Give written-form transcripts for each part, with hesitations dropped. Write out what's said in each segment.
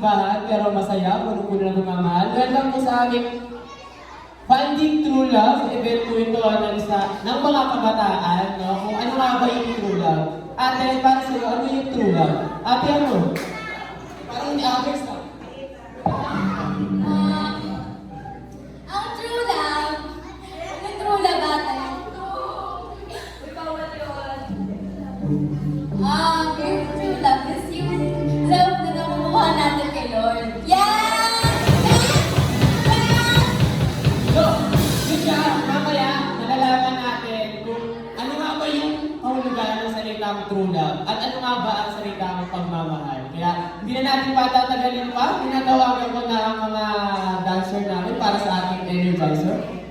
simbahan, pero masaya, puno-puno ng pagmamahal. Welcome po sa aming Finding True Love. Event po ito ng mga kabataan, no? Kung ano nga ba yung true love. Ate, para sa'yo, ano yung true love? Ate, ano? Parang hindi others na. Ang true love, ang true love ate. Yung true love is yung love na nakukuha natin kay Lord. Yan! So, yun siya, mamaya, nalalaman natin kung ano nga ba yung kahulugan ng salitang true love at ano nga ba ang salitang pagmamahal. Kaya, hindi na natin patatagalin pa, tinatawagan ko na ang mga dancer namin para sa ating energizer.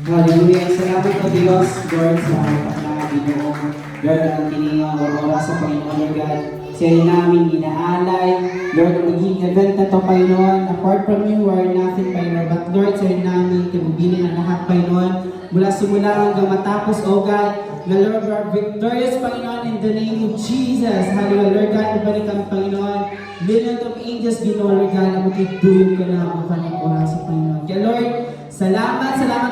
Hallelujah. Salamat po Diyos, Lord, sa pagkakabinoong Lord, ang tiningang oras sa Panginoon, Lord God. Siya namin inaalay, Lord, ang maging event na to, Panginoon. Apart from you, we are nothing, Panginoon. But Lord, siya namin tinubilin ang lahat, Panginoon. Mula simula hanggang matapos, O God, na Lord, we are victorious, Panginoon, in the name of Jesus. Hallelujah, Lord God, ibalik kami, Panginoon. Millions of angels, Ginoo, Lord God, na magtutulong ka na ang kanyang oras sa Panginoon. Kaya Lord, salamat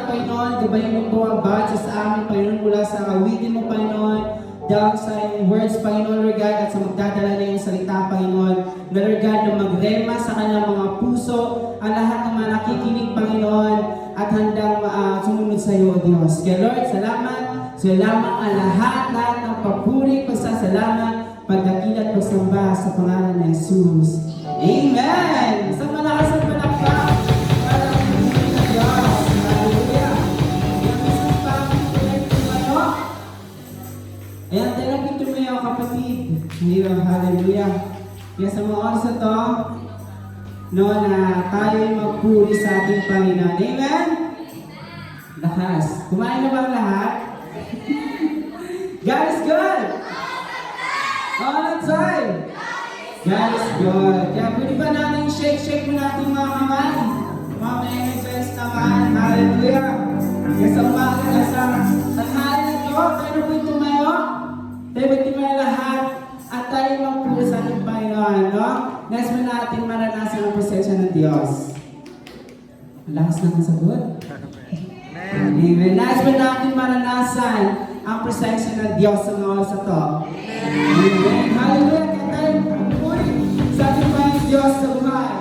Panginoon, gabayin mo po ang bawat isa sa amin, Panginoon, mula sa awitin mo, Panginoon, down sa iyong words, Panginoon, Lord God, at sa magdadala na iyong salita, Panginoon, na Lord God, na magrema sa kanilang mga puso, ang lahat ng mga nakikinig, Panginoon, at handang sumunod sa iyo, O Diyos. Kaya Lord, salamat ang lahat ng papuri, pagsasalamat, pagdakil at pagsamba sa pangalan ni Jesus. Amen! Isang malakas ang palakpak para ang pagkakas ng Diyos. Hallelujah! Yung isang pagkakas tumayo. Ayan, talapin tumayo kapatid. Hallelujah! Kaya sa mga oras na to, no, na tayo magpuri sa ating Panginoon. Amen? Lakas. Kumain na ba ang lahat? God is good! All the time! God is good. Kaya pwede ba natin shake mo natin mga kamay? Mga may-energize naman. Hallelujah! Kaya sa umaga, sa tanghali nito, tayo po tumayo. Tayo po tumayo lahat. At tayo magpuro sa ating Panginoon, no? Next mo natin maranasan ang presensya ng Diyos. Lakas na ang sagot. Amen. Next mo natin maranasan ang presensya ng Diyos sa mga oras na to. Amen. Hallelujah. Kaya tayo magpuri sa ating Panginoon Diyos sa buhay.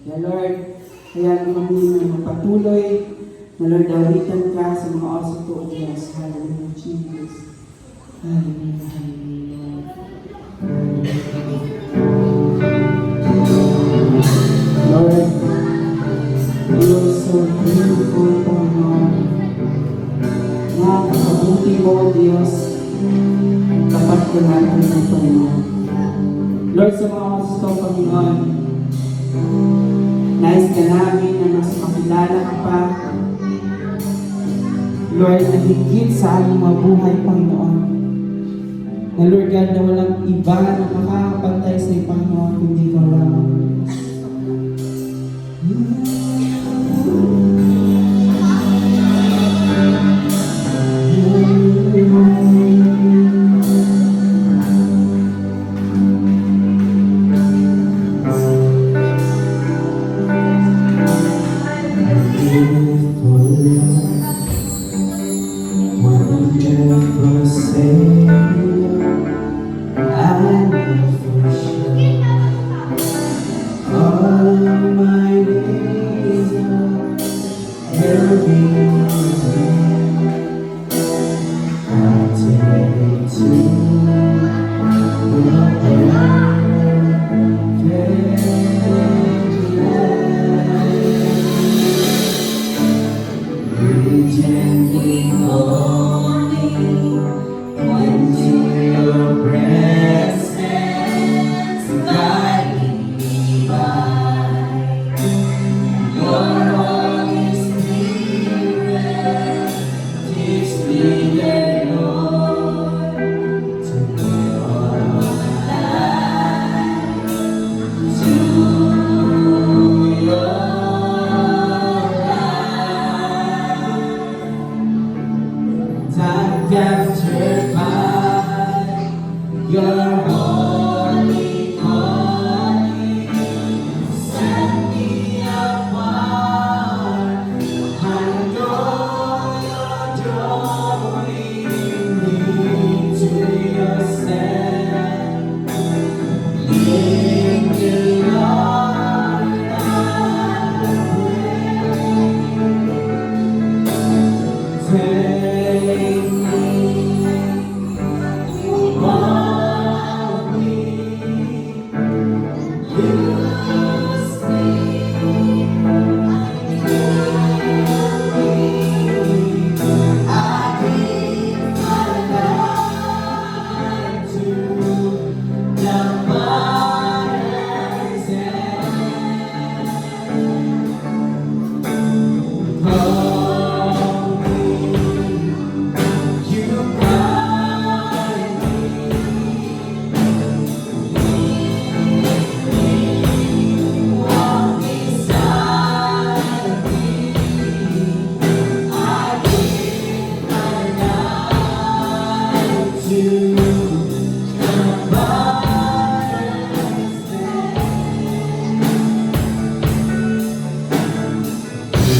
Ya Lord, kaya kami na magpatuloy na Lord, dawitan ka sa mga oso to o Diyos. Hallelujah, Jesus. Hallelujah, hallelujah. Lord, you are so beautiful, Panginoon. Napakabuti mo, Diyos. Tapat ka natin ng Panginoon. Lord, sa mga oso to, Panginoon, nais ka namin na mas makilala ka pa. Lord, na higit sa aming mabuhay, Panginoon. Na Lord God, na walang iba na makakapantay sa iyo, Panginoon, kundi ikaw lamang.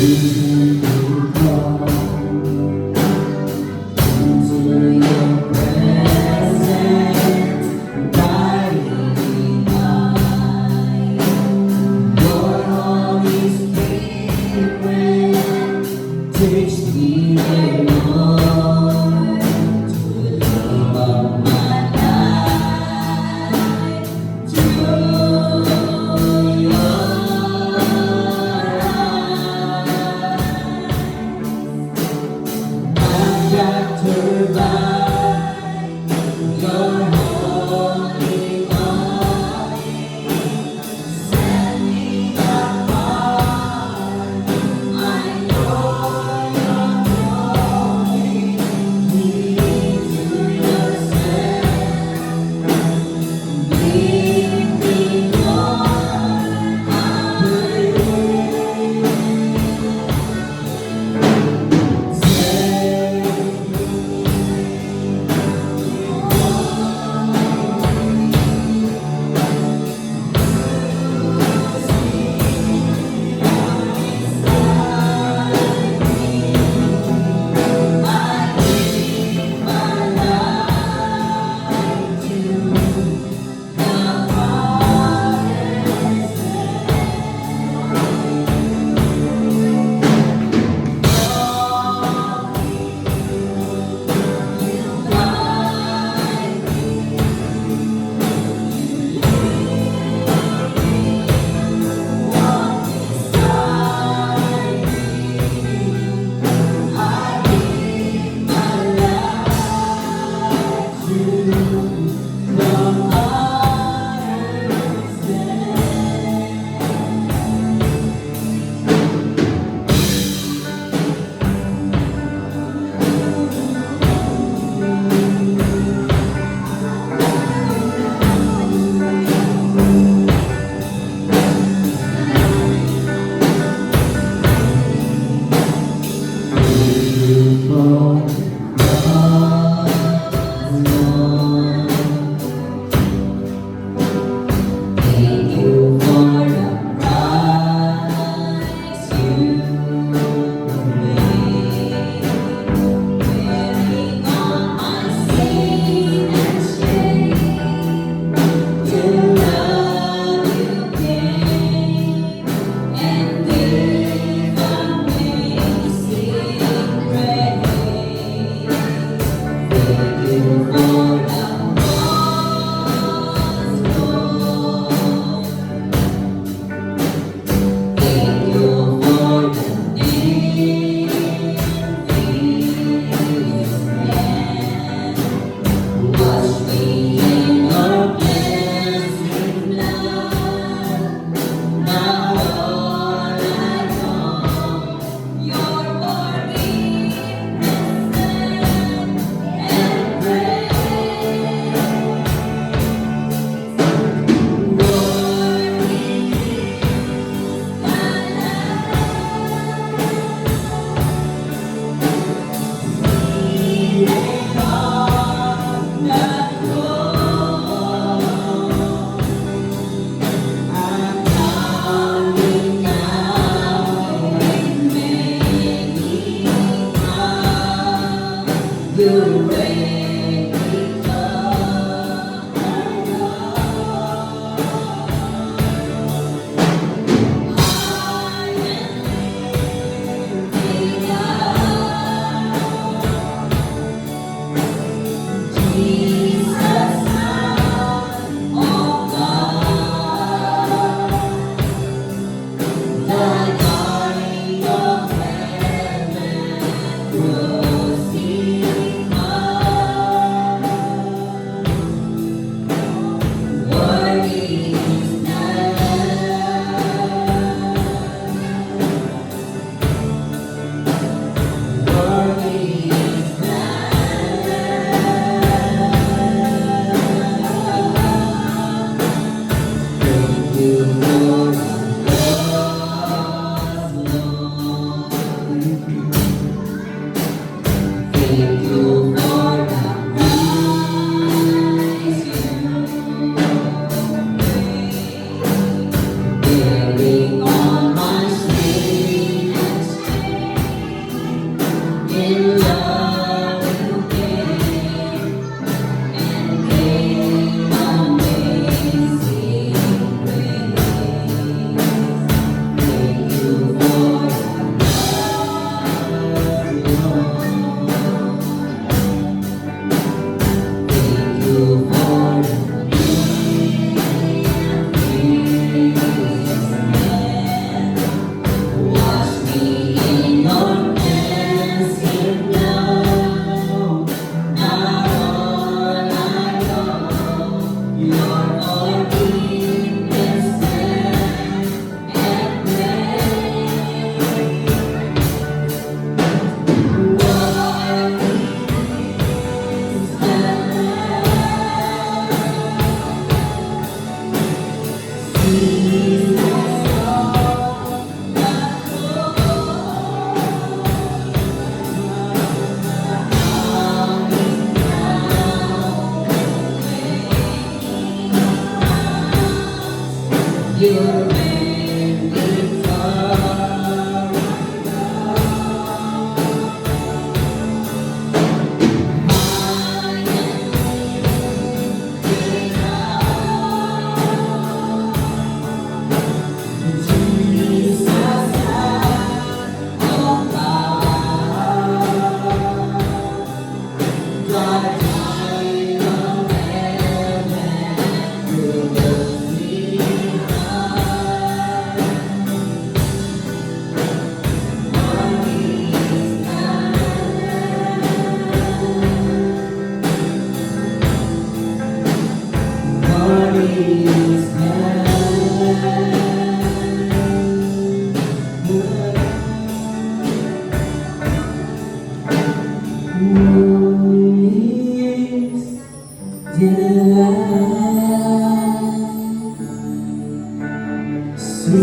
reason to come into your presence, guiding light. Your Holy Spirit takes me there, Lord, to the love of my life, to your eyes.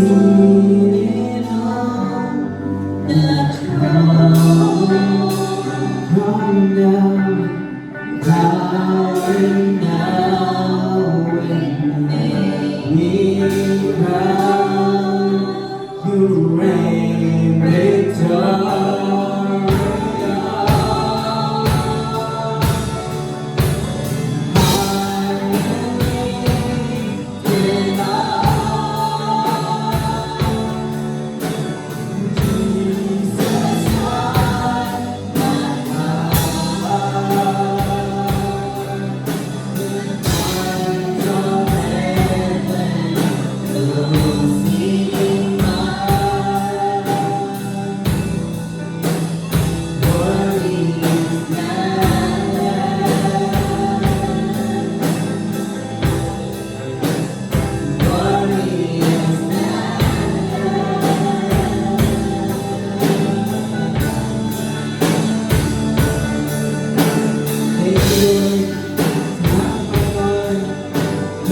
leaning on the throne, crying down, bowing down, and we crown you reign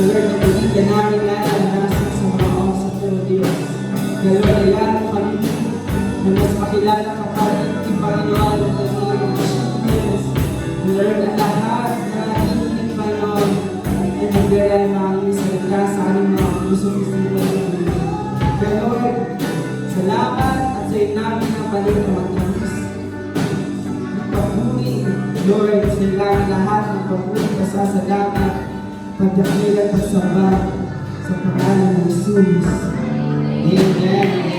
Lord, nabigyan namin lahat ang nasa sa mga kausap ng Diyos. Lord, kailangan mo kami na mas makilala ka pa rin Panginoon at ang Diyos. Lord, ang lahat na hinig Panginoon ay nagdayan na aming salita sa aming mga pusong isipan. Kaya Lord, salamat at sa namin ang balik na magtamis. Pagpuri, Lord, sa lahat ng pagpuri pasasalamat, pagdakilan at samba sa pangalan ng Jesus. Amen.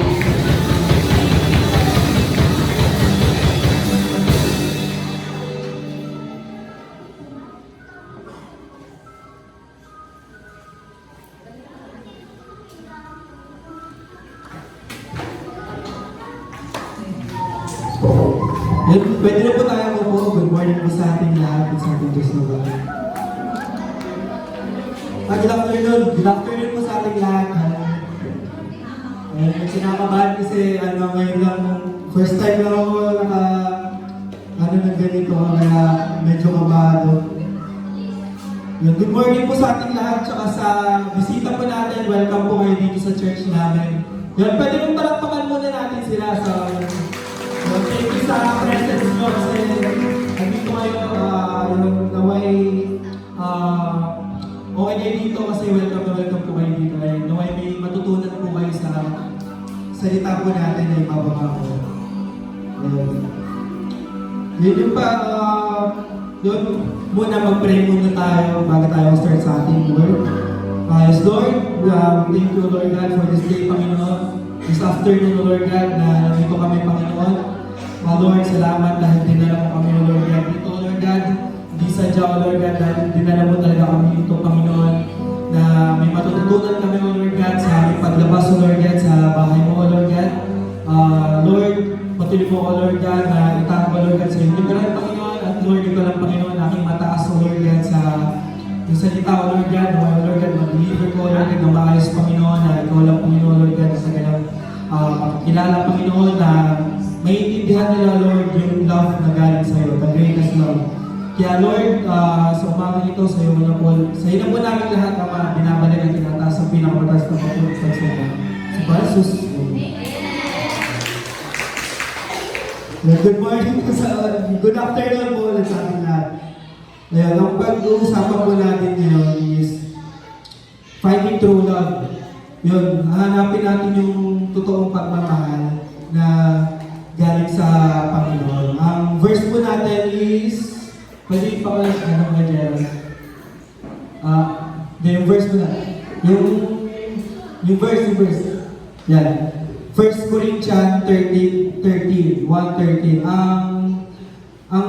Pwede na po tayo po. Good morning po sa ating lahat at sa ating Diyos na bahay. Good afternoon po sa ating lahat. Sinakabahan kasi ngayon lang, first time lang ako ng ganito, kaya medyo kabado. Good morning po sa ating lahat, tsaka sa bisita po natin, welcome po kayo dito sa church namin. Pwede nung palakpakan muna natin sila sa thank you sa presence nyo kasi nandito kayo naway okay kayo dito kasi welcome po kayo dito. Naway may matutunan po kayo sa salita po natin na ibababa ko. Yun pa, yun muna mag-pray muna tayo bago tayo start sa ating word. Yes, Lord, thank you Lord God for this day, Panginoon. This afternoon, Lord God, na nandito kami, Panginoon. Lord, salamat dahil dinala mo kami, Lord God, dito, Lord God. Hindi sadya, Lord God, dahil dinala mo talaga kami dito, Panginoon, na may matututunan kami, Lord God, sa aming paglabas, Lord God, sa bahay mo, Lord God. Lord, patuloy mo, Lord God, na itago, Lord God, sa iyong ligaran, Panginoon. At Lord, ito lang, Panginoon, aking mataas, Lord God, sa yung salita, Lord God, na Lord God, mag-deliver ko, Lord God, na maayos, Panginoon, na ikaw lang, Panginoon, Lord God, sa ganang kilala, Panginoon, na maiintindihan nila, Lord, yung love na galing sa iyo, the greatest love. Kaya, Lord, sa umagang ito, sa iyo na po namin lahat ang binabalik at tinataas ang pinakamataas na pagpunod sa iyo. Sa Jesus. Good morning po good afternoon po ulit sa ating lahat. Ngayon, ang pag-uusapan po natin ngayon is fighting through love. Yun, hahanapin natin yung totoong pagmamahal na galing sa Panginoon. Ang verse po natin is, pwede pa ka mga Gerald? Yung verse po natin. Yung verse. Yan. 1 Corinthians 1:13. Ang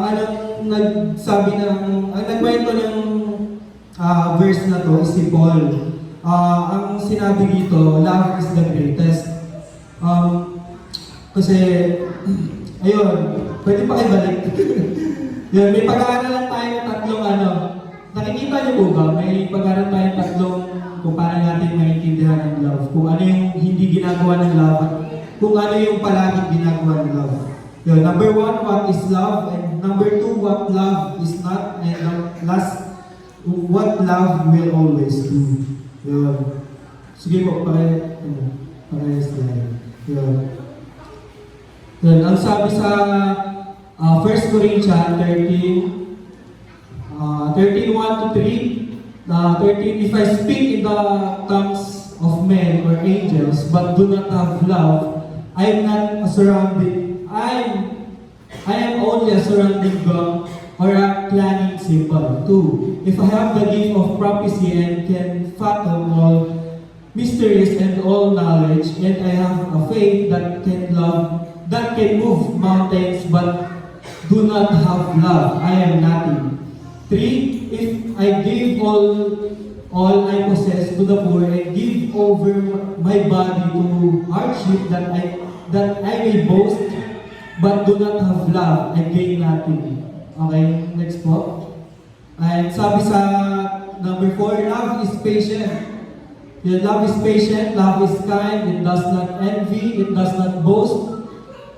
nagsabi ang nagkwento ng verse na to is si Paul. Ang sinabi dito, love is the greatest. Kasi, ayun, pwede pa kayo balik. Yun, may pag-aaralan tayo ng tatlong nakikita niyo po ba? May pag-aaral tayo ng tatlong kung paano natin maintindihan ang love. Kung ano yung hindi ginagawa ng love at kung ano yung palaging ginagawa ng love. Yun, number 1, what is love? And number 2, what love is not? And last, what love will always do. Yun. Sige po, Parehas din. Yun. Yun. Ang sabi sa 1 Corinthians 13, 13:1-3, 13, if I speak in the tongues of men or angels, but do not have love, I am not a surrounding, I am only a surrounding gong or a clanging cymbal. 2, if I have the gift of prophecy and can fathom all mysteries and all knowledge, and I have a faith that can move mountains, but do not have love, I am nothing. 3, if I give all I possess to the poor and give over my body to hardship that I may boast, but do not have love, I gain nothing. Okay, next po. And sabi sa number 4, love is patient. Yeah, love is patient, love is kind, it does not envy, it does not boast,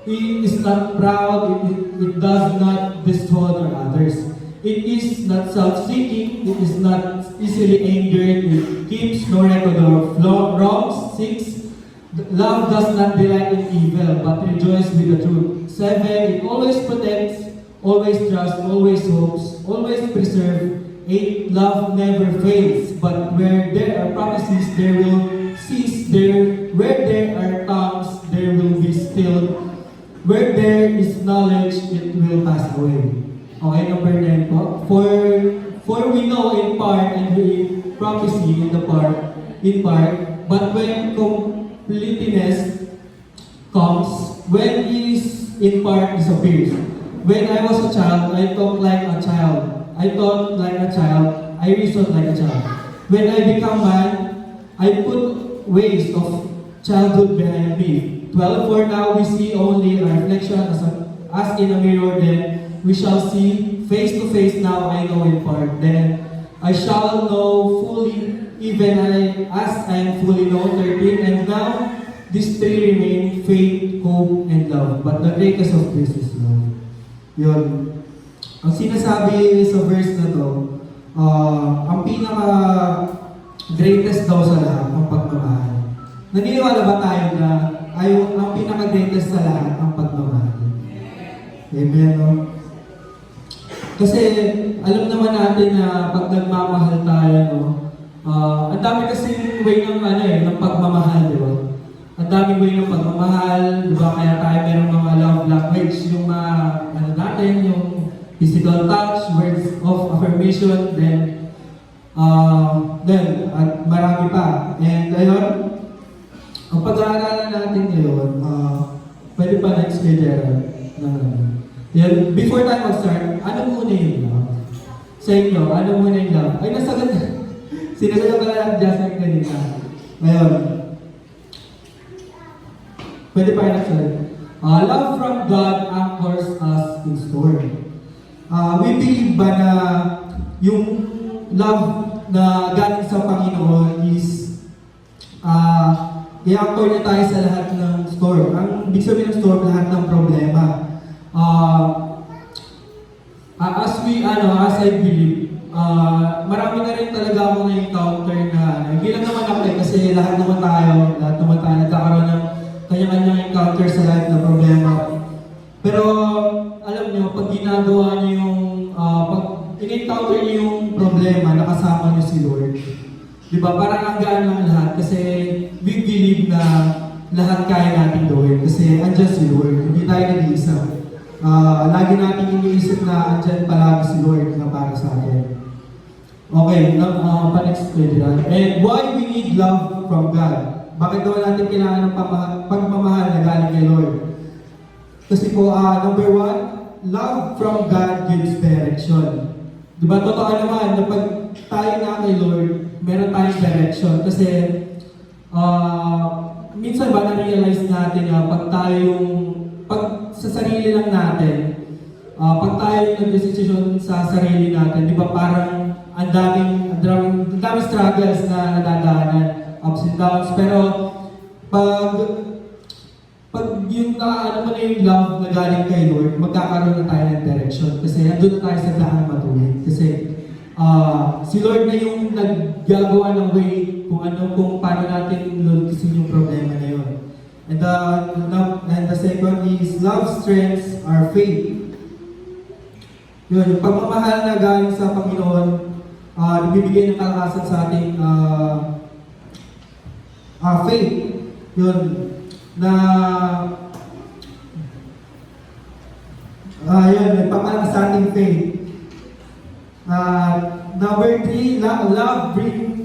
it is not proud, it does not destroy others. It is not self-seeking, it is not easily angered, it keeps no record of wrongs. 6, love does not delight in evil, but rejoices with the truth. 7, it always protects, always trusts, always hopes, always preserves. 8, love never fails, but where there are promises, there will cease. Where there are tongues, there will be stilled. Where there is knowledge, it will pass away. Okay, number 9 po. For we know in part and we prophecy in part, but when completeness comes, when is in part disappears. When I was a child, I talked like a child. I thought like a child. I reasoned like a child. When I become man, I put ways of childhood behind me. 12, for now we see only a reflection as in a mirror, then we shall see face to face. Now I know in part, then I shall know fully, even as I am fully known. 13, and now these 3 remain, faith, hope, and love. But the greatest of this is love. Yun. Ang sinasabi sa verse na to, ang pinaka-greatest daw sa lahat, ang pagmamahal. Naniniwala ba tayo na ang pinaka-greatest sa lahat, ang pagmamahal? Amen, no? Kasi alam naman natin na pag nagmamahal tayo, no, ang dami kasing way ng pagmamahal, di ba? Ang daming way ng pagmamahal, di ba? Kaya tayo merong mga love language, yung natin, yung physical touch, words of affirmation, then at marami pa. And ayun, ang pag-aaralan natin ngayon, pwede pa next kay Gerald. Yan, before tayo mag-start, ano muna yung love? Sa inyo, ano muna yung love? Ay, nasagot na. Sinasagot ka na lang Jasmine kanina. Ngayon, pwede pa yung next. Love from God anchors us in storm. We believe ba na yung love na galing sa Panginoon is i-anchor niya tayo sa lahat ng storm. Ang ibig sabihin ng storm, lahat ng problema. As I believe, marami na rin talaga ako na-encounter na, hindi lang naman ako kasi lahat naman tayo nagkakaroon ng kanya-kanyang encounter sa life na problema. Pero, alam nyo, pag ginagawa nyo yung, pag in-encounter nyo yung problema, nakasama nyo si Lord. Diba? Parang ang gaan lang lahat kasi we believe na lahat kaya natin gawin kasi andyan si Lord. Hindi tayo nag-iisa. Lagi natin iniisip na andyan palagi si Lord na para sa atin. Okay, pa-next page lang. And why we need love from God? Bakit daw natin kailangan ng pagmamahal na galing kay Lord? Kasi po, number 1, love from God gives direction. Diba, totoo naman na pag tayo na kay Lord, meron tayong direction. Kasi, minsan ba na-realize natin na pag sa sarili lang natin, pag tayo nag-decision sa sarili natin, di ba parang ang daming struggles na nadadaanan, ups and downs. Pero pag yung mo na yung love na galing kay Lord, magkakaroon na tayo ng direction. Kasi nandun na tayo sa daan matuwid. Kasi si Lord na yung naggagawa ng way kung paano natin lulusin yung problema na yun. the second is love strengthens our faith. Yun, yung pagmamahal na galing sa Panginoon, nagbibigay ng kalakasan sa ating faith. Yun, na yun, nagpapalakas sa ating faith. Number 3, love brings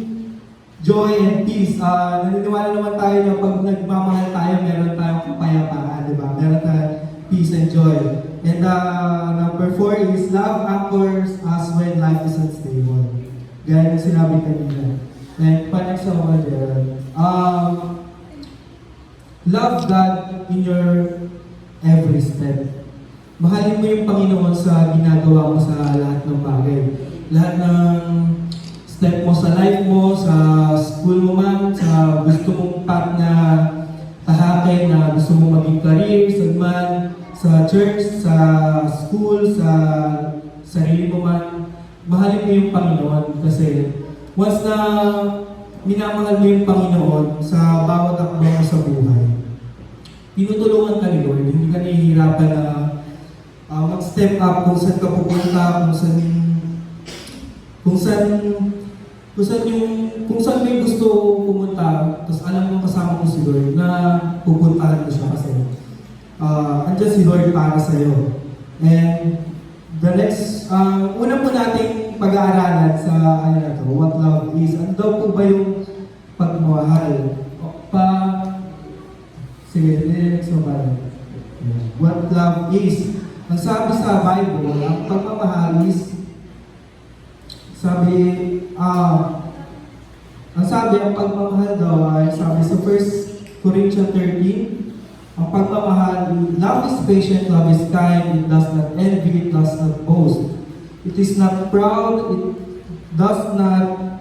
joy and peace. Naniniwala naman tayo na pag nagmamahal tayo, meron tayong kapayapaan, di ba? Meron tayong peace and joy. And number 4 is love anchors us when life is unstable. Gaya ng sinabi kanina. And next sa mga Gerald. Love God in your every step. Mahalin mo yung Panginoon sa ginagawa mo sa lahat ng bagay. Lahat ng step mo sa life mo, sa school mo man, sa gusto mong path na tahakin, na gusto mong maging career, man, sa church, sa school, sa sarili mo man, mahalin mo yung Panginoon kasi once na minamahal mo yung Panginoon sa bawat akbo mo sa buhay, tinutulungan ka ni Lord, hindi ka nahihirapan na mag-step up kung saan ka pupunta, kung saan may gusto pumunta, tapos alam mo kasama ko si Lord na pupuntahan ko siya kasi andyan si Lord para sa'yo. And the next, una po nating pag-aaralan sa what love is. Ano daw po ba yung pagmamahal? Sige, next mo ba? What love is. Ang sabi sa Bible, ang pagmamahal is, ang pagmamahal daw ay sabi sa 1 Corinthians 13, ang pagmamahal, love is patient, love is kind, it does not envy, it does not boast. It is not proud, it does not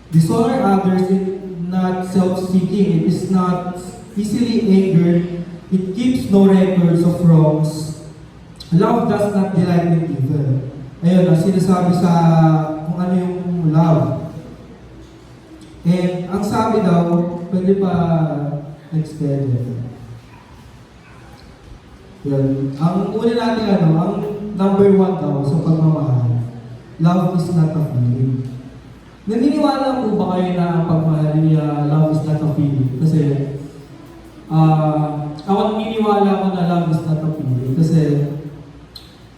dishonor others, it is not self-seeking, it is not easily angered, it keeps no records of wrongs. Love does not delight in evil. Ayun, ang sinasabi sa kung ano yung love. And ang sabi daw, pwede pa next page. Yun. Ang una natin ang number 1 daw sa pagmamahal, love is not a feeling. Naniniwala po ba kayo na ang pagmamahal niya, love is not a feeling? Kasi, ako naniniwala ko na love is not a feeling. Kasi,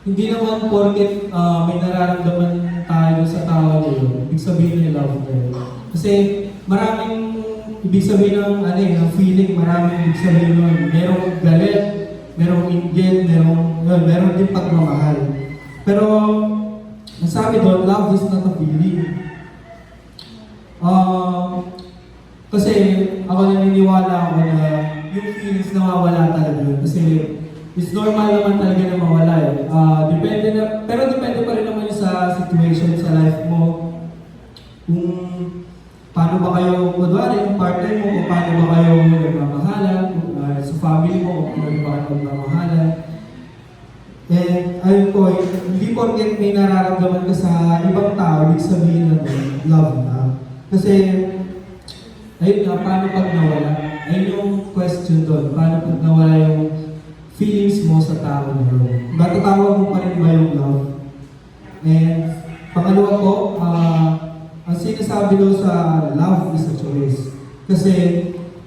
hindi naman porket may nararamdaman tayo sa tao niyo, ibig sabihin ng love tayo. Kasi maraming ibig sabihin ng feeling, maraming ibig sabihin nun. Merong galit, merong inggit, meron din pagmamahal. Pero, ang sabi doon, love is not a feeling. Kasi ako naniniwala ako na yung feelings nawawala talaga yun. Kasi it's normal naman talaga na mawala pero depende pa rin naman yun sa situation sa life mo. Kung paano ba kayo, kunwari yung partner mo, kung paano ba kayo nagmamahalan, sa family mo, kung paano ba kayo nagmamahalan. And ayun po, hindi porket may nararamdaman ka sa ibang tao, ibig sabihin na love na. Kasi, ayun nga, paano pag nawala? Ayun yung question doon, paano pag nawala yung feelings mo sa tao na yun? Matatawag mo pa rin ba yung love? And pangalawa po, ang sinasabi doon sa love is a choice. Kasi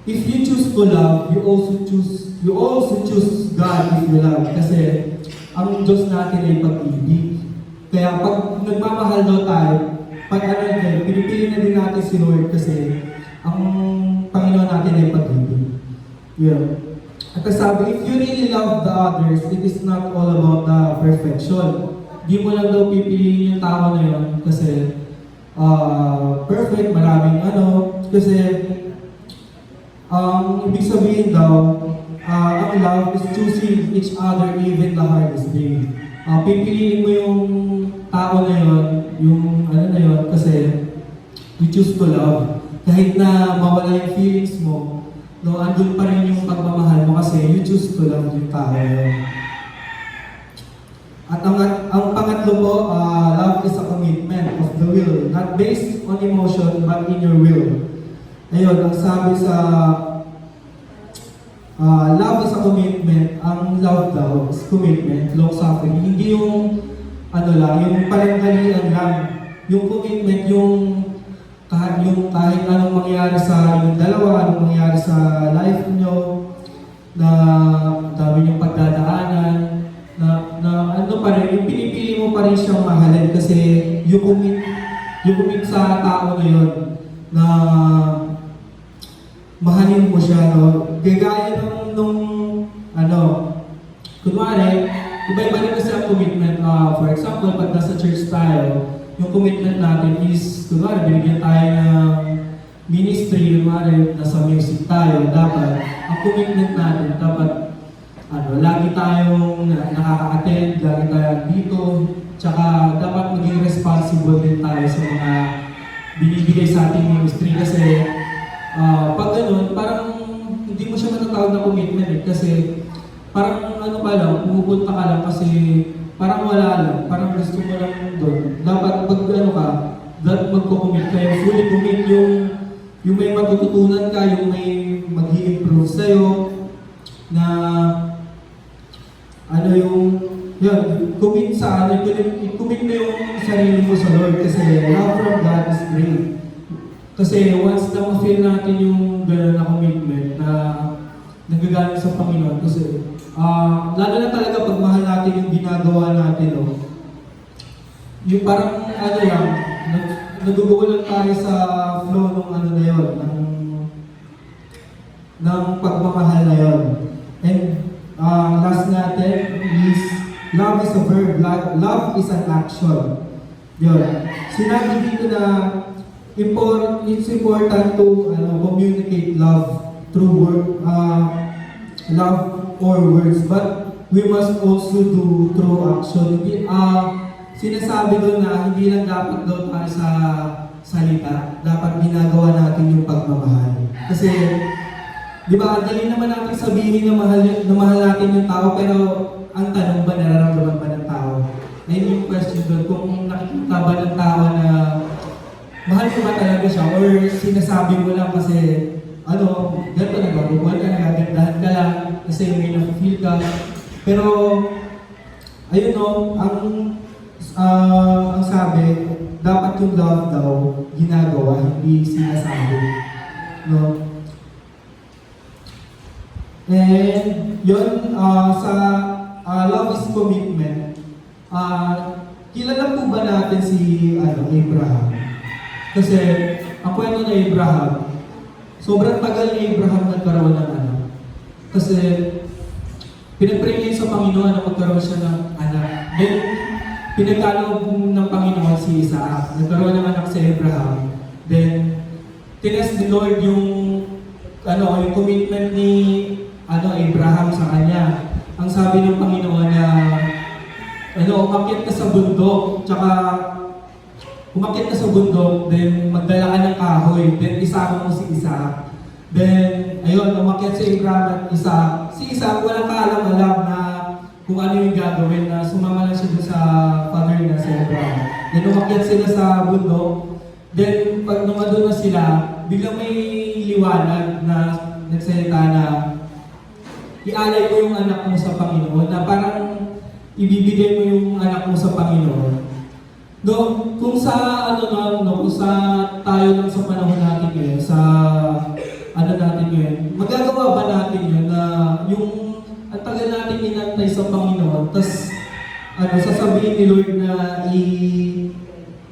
if you choose to love, you also choose God if you love. Kasi ang Diyos natin ay pag-ibig. Kaya pag nagmamahal daw tayo, pinipili na din natin si Lord kasi ang Panginoon natin ay pag-ibig. Yeah. At sabi, if you really love the others, it is not all about the perfection. Di mo lang daw pipiliin yung tao na yun kasi perfect, maraming kasi ibig sabihin daw, ang love is choosing each other even the hardest day. Pipiliin mo yung tao na yun, kasi you choose to love. Kahit na mawala yung feelings mo, andun pa rin yung pagmamahal mo kasi you choose to love yung tao na yun. At ang pangatlo po, love is a commitment of the will, not based on emotion but in your will. Ayun, ang sabi sa love is a commitment. Ang love daw is commitment, long suffering. Hindi yung ano lang, yung palangalian lang. Yung commitment, yung kahit anong mangyari sa inyong dalawa, anong mangyari sa life nyo, na dami yung pagdadaanan, na ano pa rin, yung pinipili mo pa rin siyang mahalin kasi yung commit sa tao na yun, na mahalin mo siya, no? Gagaya nung kunwari, iba-iba rin kasi ang commitment. For example, pag nasa church tayo, yung commitment natin is, kunwari, binigyan tayo ng ministry, kunwari, nasa music tayo, dapat, ang commitment natin, dapat, lagi tayong nakaka-attend, lagi tayo dito, tsaka dapat maging responsible din tayo sa mga binibigay sa ating ministry kasi pag ganun, parang hindi mo siya matatawag na commitment kasi parang pa lang, pumupunta ka lang kasi parang wala lang, parang gusto mo lang doon. Dapat pag dapat magko-commit kayo, fully commit yung may matututunan ka, yung may mag-i-improve sa'yo, na commit sa commit mo yung sarili mo sa Lord kasi love from God is great. Kasi once na ma-feel natin yung gano'n na commitment na nagagaling sa Panginoon kasi lalo na talaga pag mahal natin yung ginagawa natin, no? Yung parang lang, nagugulo lang tayo sa flow ng na yun, ng pagmamahal na yun. And last natin is, love is a verb, love is an action. Yun. Sinabi dito na it's important to communicate love through love or words, but we must also do through action. Sinasabi doon na hindi lang dapat daw tayo sa salita, dapat ginagawa natin yung pagmamahal. Kasi, di ba, dali naman natin sabihin na mahal natin yung tao, pero ang tanong ba, nararamdaman ba ng tao? Ayun yung question doon, kung nakikita ba ng tao na mahal mo ba talaga siya, or sinasabi mo lang kasi, ganito na babubuhan ka, nagagandahan ka lang, kasi may na-feel ka. Pero, ayun ang sabi, dapat yung love daw, ginagawa, hindi sinasabi. No? And yun, sa love is commitment. Kilala po ba natin si Abraham? Kasi ang kwento na Abraham, sobrang tagal ni Abraham nagkaroon ng anak. Kasi pinag-pray niya sa Panginoon na magkaroon siya ng anak. Then, pinagkaloob ng Panginoon si Isaac. Nagkaroon ng anak si Abraham. Then, tinest ni Lord yung commitment ni Abraham sa kanya. Ang sabi ng Panginoon na umakyat ka sa bundok, tsaka umakyat ka sa bundok, then magdala ka ng kahoy, then isama mo si Isaac. Then, ayun, umakyat si Abraham at Isaac. Si Isaac, walang kaalam-alam na kung ano yung gagawin, na sumama lang siya sa father niya, si Abraham. Then, umakyat sila sa bundok. Then, pag numadun na sila, biglang may liwanag na nagsalita na ialay mo yung anak mo sa Panginoon, na parang ibibigay mo yung anak mo sa Panginoon. No, kung sa kung sa tayo lang sa panahon natin ngayon, sa natin ngayon, magagawa ba natin yun na yung at tagal natin inantay sa Panginoon, tas sasabihin ni Lord na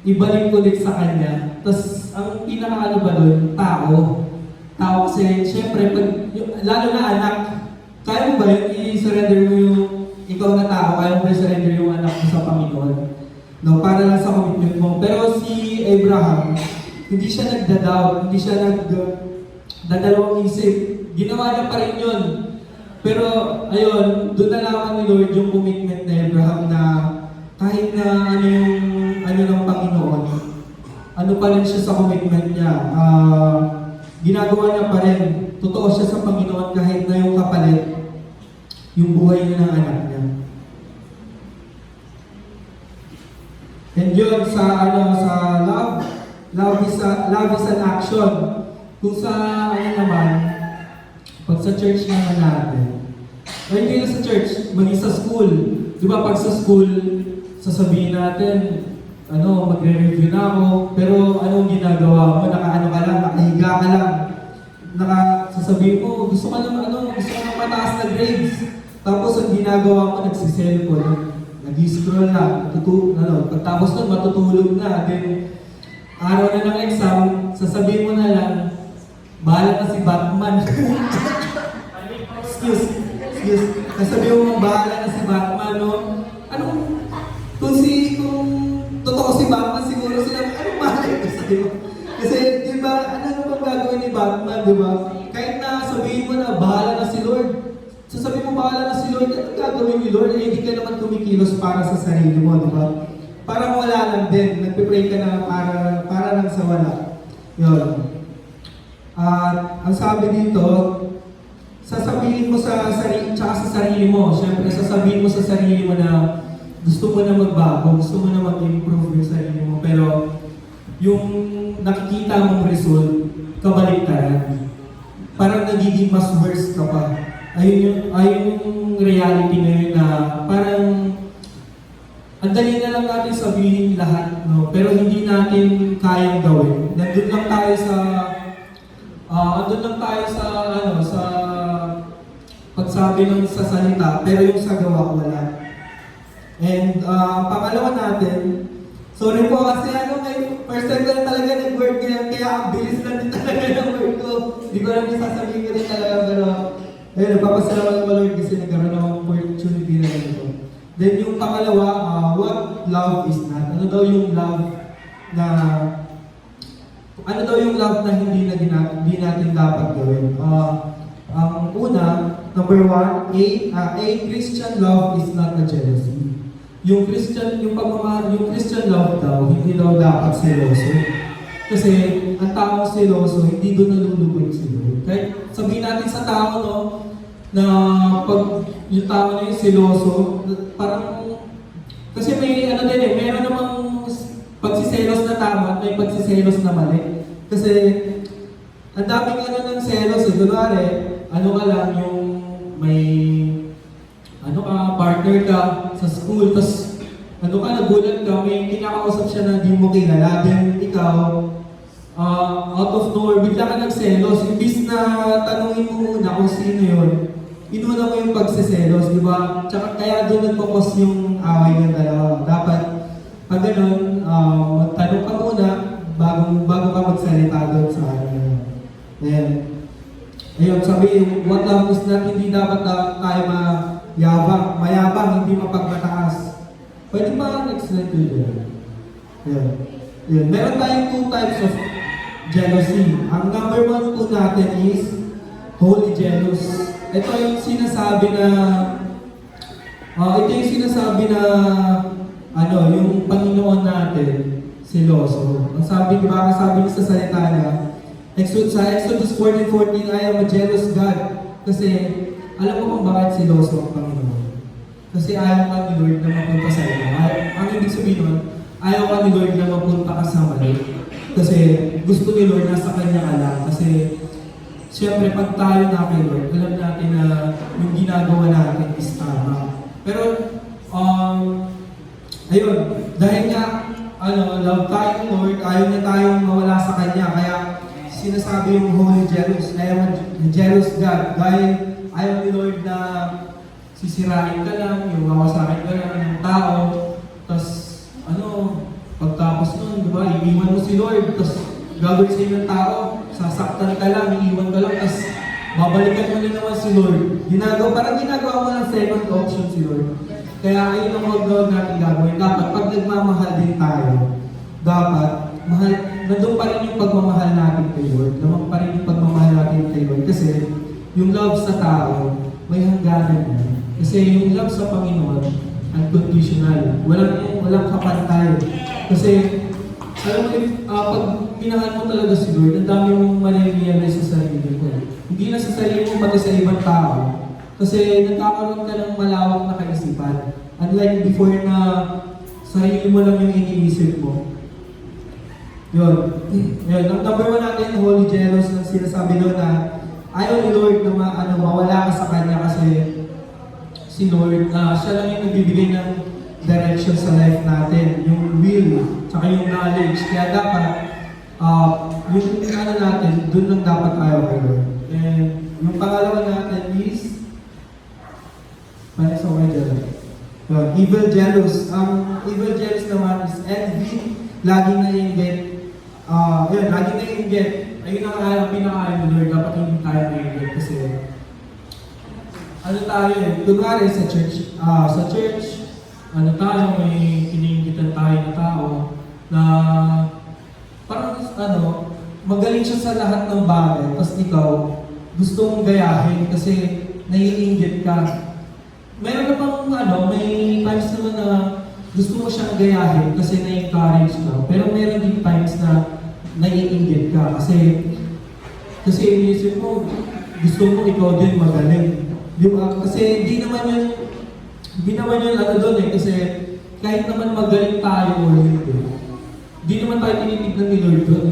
ibalik ulit sa Kanya. Tas ang pinaka ba doon, tao kasi syempre lalo na anak, kaya mo ba yun i-surrender mo yung ikaw na tao, kaya mo ba i-surrender yung anak mo sa Panginoon? No, para lang sa commitment mo. Pero si Abraham, hindi siya nagda-doubt, hindi siya nagdadalawang isip. Ginawa niya pa rin yun. Pero, ayun, doon na naman ni Lord yung commitment na Abraham na kahit na ano ng Panginoon, ano pa rin siya sa commitment niya. Ginagawa niya pa rin. Totoo siya sa Panginoon kahit na yung kapalit, yung buhay niya ng anak niya. And yun, sa love is an action. Kung sa naman, pag sa church naman natin. O hindi lang sa church, maging sa school. Di ba pag sa school, sasabihin natin, magre-review na ako, pero anong ginagawa mo? Nakaano ka lang, nakahiga ka lang. Sasabihin mo, gusto ka ng mataas na grades. Tapos ang ginagawa mo, nagsiselfon, nag-scroll na, pagtapos nun, matutulog na. Then, araw na ng exam, sasabihin mo na lang, bahala na si Batman. excuse. Sasabihin mo, bahala na si Batman, no? Kung totoo si Batman, siguro sila, anong malay ko sa'yo? Kasi, di ba, ano bang gagawin ni Batman, di ba? Kahit na sabihin mo na, bahala na si Lord. Sasabihin mo, bahala na si Lord, anong gagawin ni Lord? Eh, hindi ka naman kumikilos para sa sarili mo, di ba? Parang wala lang din, nagpipray ka na para lang sa wala. Yun. At, ang sabi dito, sasabihin mo sa sarili mo, syempre, sasabihin mo sa sarili mo na, gusto mo na magbago, gusto mo na mag-improve yung sarili mo, pero yung nakikita mong result, kabaliktaran. Parang nagiging mas worse ka pa. Ayun yung reality ngayon na parang ang dali na lang natin sabihin lahat, no? Pero hindi natin kayang gawin. Nandun lang tayo sa pagsabi ng sa salita, pero yung sa gawa wala. And pangalawa natin, sorry po kasi first time ko na talaga nag-word ngayon, kaya ang bilis lang din talaga ng word ko. Hindi ko lang sasabihin ko din talaga, pero ayun, nagpapasalamat ko Lord kasi nagkaroon ng opportunity na ito. Then yung pangalawa, what love is not? Ano daw yung love na hindi natin dapat gawin? Ang una, number one, a Christian love is not a jealousy. Yung Christian love daw, hindi daw dapat seloso. Kasi ang taong seloso, hindi doon nalulubog sila. Kahit sabihin natin sa tao, no, na pag yung tao na yung seloso, parang, kasi meron namang pagsiselos na tama at may pagsiselos na mali. Kasi, ang daming ng selos, kunwari, ka lang yung may partner ka sa school, tapos nagulat ka, may kinakausap siya na di mo kilala, then ikaw, out of nowhere, bigla ka nagselos. Imbis na tanungin mo muna kung sino yun, inuna mo yung pagsiselos, di ba? Tsaka kaya doon nagpapos yung away ng dalawa. Dapat, pag ganun, magtanong ka muna bago ka magsalita doon sa kanya. Ayun, sabi, what love is not, hindi dapat tayo mayabang, hindi mapagmataas. Pwede ba next slide yun? Ayun. Meron tayong two types of jealousy. Ang number one po natin is holy jealous. Ito yung sinasabi na yung Panginoon natin, seloso. Ang sabi niya sa salita niya, sa Exodus 14:14, I am a jealous God. Kasi, alam mo kung bakit seloso ang Panginoon? Kasi ayaw ka ni Lord na mapunta sa iyo. Ang ibig sabihin nun, ayaw ka ni Lord na mapunta ka sa mali. Kasi gusto ni Lord na sa Kanya ka lang. Kasi, siyempre, pag tayo na kay Lord, alam natin na yung ginagawa natin is tama. Pero, ayun, dahil nga, love tayo ng Lord, ayaw na tayong mawala sa Kanya. Kaya, sinasabi yung holy jealous, I am a jealous God. Dahil ayaw ni Lord na sisirain ka lang, yung wawasakin ka lang ng tao, tapos, pagtapos nun, di ba, iiwan mo si Lord, tapos gagawin sa'yo ng tao, sasaktan ka lang, iiwan ka lang, tapos babalikan mo na naman si Lord. Parang ginagawa mo ng second option si Lord. Kaya ayun ang huwag natin gagawin. Dapat, pag nagmamahal din tayo, dapat, nandun pa rin yung pagmamahal natin kay Lord. Naman pa rin yung pagmamahal natin kay Lord. Kasi, yung love sa tao, may hangganan yan. Kasi yung love sa Panginoon, unconditional. Walang kapantay. Kasi, alam mo, pag minahal mo talaga si Lord, ang dami mong manirealize sa sarili mo. Hindi na sa sarili mo, pati sa ibang tao. Kasi nagkakaroon ka ng malawak na kaisipan. Unlike before na sarili mo lang yung iniisip mo. Yun. Ang number one natin, holy jealous, na sinasabi doon na ayaw ni Lord na mawala ka sa Kanya kasi si Lord, siya lang yung nagbibigay ng direction sa life natin, yung will, tsaka yung knowledge. Kaya dapat, yung natin, dun lang dapat tayo kay Lord. And yung pangalawa natin is, paano sa mga jealous? Evil jealous. Evil jealous naman is envy, laging naiingit. Laging naiingit. Ayun ang pinakain ni Lord, dapat hindi tayo naiingit kasi ano tayo kunwari sa church, tayo, may kiniingitan tayo na tao na parang magaling siya sa lahat ng bagay, tapos ikaw, gusto mong gayahin kasi naiinggit ka. Meron namang may times naman na gusto mo siyang gayahin kasi na-encourage ka, pero meron din times na naiinggit ka kasi inisip mo, gusto mo ikaw din magaling. Di ba? Kasi di naman yun doon kasi kahit naman magaling tayo o hindi, di naman tayo tinitignan ni Lord doon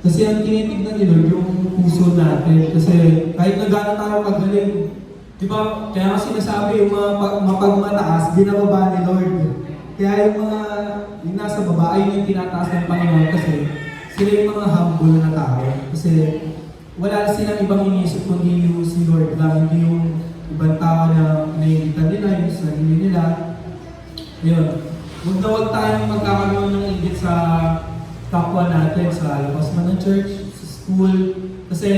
Kasi ang tinitignan ni Lord yung puso natin. Kasi kahit na gano'n tayo magaling, di ba? Kaya nga sinasabi yung mga mapagmataas, binababa ni Lord. Kaya yung nasa baba ay yung tinataas ng Panginoon kasi sila yung mga humble na tao. Kasi wala silang ibang inisip kundi yung si Lord lang, hindi yung ibang tao na naiingitan nila, yung sarili nila. Ayun. Huwag tayong magkakaroon ng ingit sa kapwa natin, sa labas man ng church, sa school. Kasi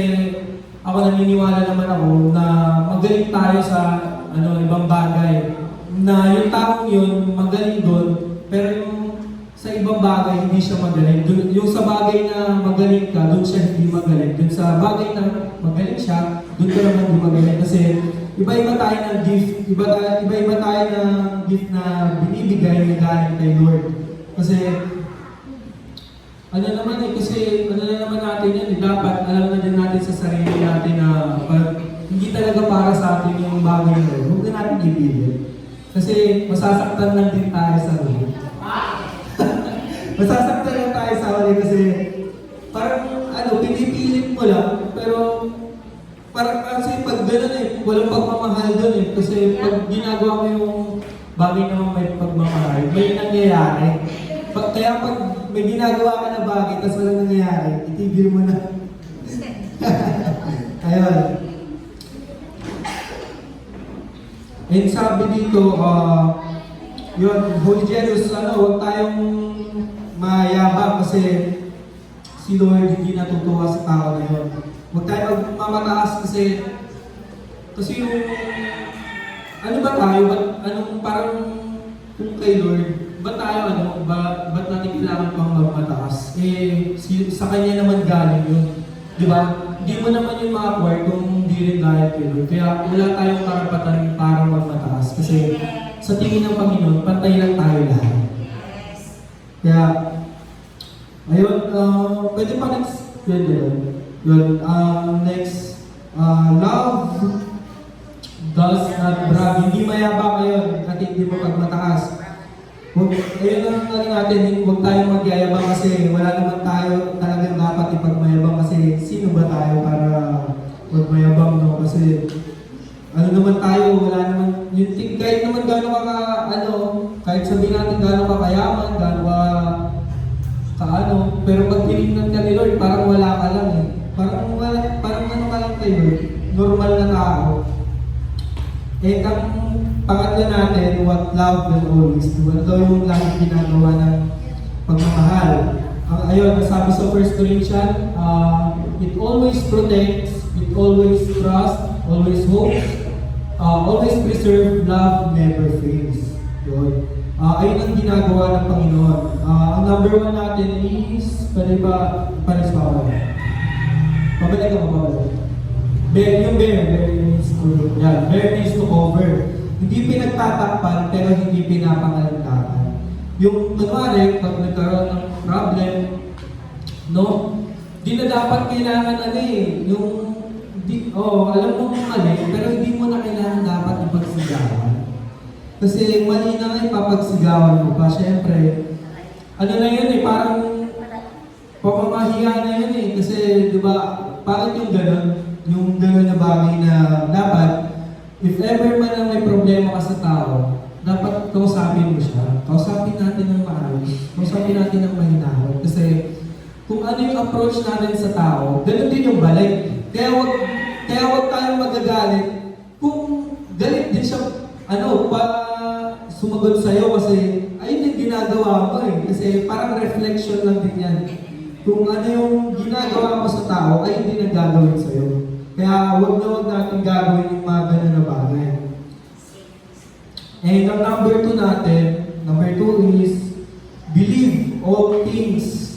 ako naniniwala naman ako na magaling tayo sa ibang bagay. Na yung taong yun, magaling doon, pero yung sa ibang bagay, hindi siya magaling. Yung sa bagay na magaling ka, doon siya hindi magaling. Doon sa bagay na magaling siya, doon ka naman hindi magaling. Kasi iba-iba tayo ng gift, iba-iba tayo ng gift na binibigay na galing kay Lord. Kasi ano naman natin yan, dapat alam na din natin sa sarili natin na pag hindi talaga para sa atin yung bagay na yun, huwag na natin ibigay. Kasi masasaktan lang din tayo sa huli. Masasaktan lang tayo sa huli kasi parang pinipilit mo lang, pero parang kasi pag gano'n walang pagmamahal doon kasi pag ginagawa mo yung bagay na may pagmamahal, may nangyayari. Kaya pag may ginagawa ka na bagay, tapos walang nangyayari, itigil mo na. Ayun. And sabi dito, yun, Holy Jealous, huwag tayong mayabang kasi si Lord hindi natutuwa sa tao na yun. Huwag tayong magmamataas kasi yung, ba tayo? Parang kung kay Lord, ba't tayo, ba't natin kailangan pang magmataas? Sa Kanya naman galing yun. Di ba? Hindi mo naman yung ma-acquire kung hindi rin dahil kay Lord. Kaya wala tayong karapatan para magmataas. Kasi sa tingin ng Panginoon, pantay lang tayo lahat. Kaya, ayun, pwede pa next. Yun, next, love does not brag. Hindi mayabang ngayon at hindi mo pagmataas. Ayun lang natin, huwag tayong magyayabang kasi wala naman tayo talagang dapat ipagmayabang kasi sino ba tayo para magmayabang, no? Kasi naman tayo, wala naman, kahit naman gano'n kahit sabihin natin gano'n ka kayaman, gano'n ka pero pag tinignan ka ni Lord, parang wala ka lang Parang ka lang kay Lord, normal na tao. Ang pangatlo natin, what love will always do. Ito yung lagi ginagawa ng pagmamahal. Ayun, sabi sa 1 Corinthians, it always protects, it always trusts, always hopes, always preserve, love never fails. Yun. Ayun ang ginagawa ng Panginoon. Ang number 1 natin is, pabalik ka. Yung bear needs to cover. Hindi pinagtatakpan, pero hindi pinapangalandakan. Yung kunwari, pag nagkaroon ng problem, di na dapat kailangan alam mo mali, pero hindi mo na kailangan dapat ipagsigawan. Kasi mali na nga ipapagsigawan mo pa. Siyempre, parang pamamahiya na yun kasi, di ba, bakit yung gano'n? Yung gano'n na bagay na dapat, if ever man na may problema ka sa tao, dapat kausapin mo siya. Kausapin natin ng maayos. Kausapin natin ng mahinahon. Kasi kung ano yung approach natin sa tao, gano'n din yung balik. Kaya wag tayong magagalit kung galit din siya, sumagot sa'yo kasi ayun yung ginagawa mo eh. Kasi parang reflection lang din yan. Kung ano yung ginagawa mo sa tao, ayun din ang gagawin sa'yo. Kaya wag natin gagawin yung mga ganun na bagay. And ang number 2 natin, number 2 is believe all things.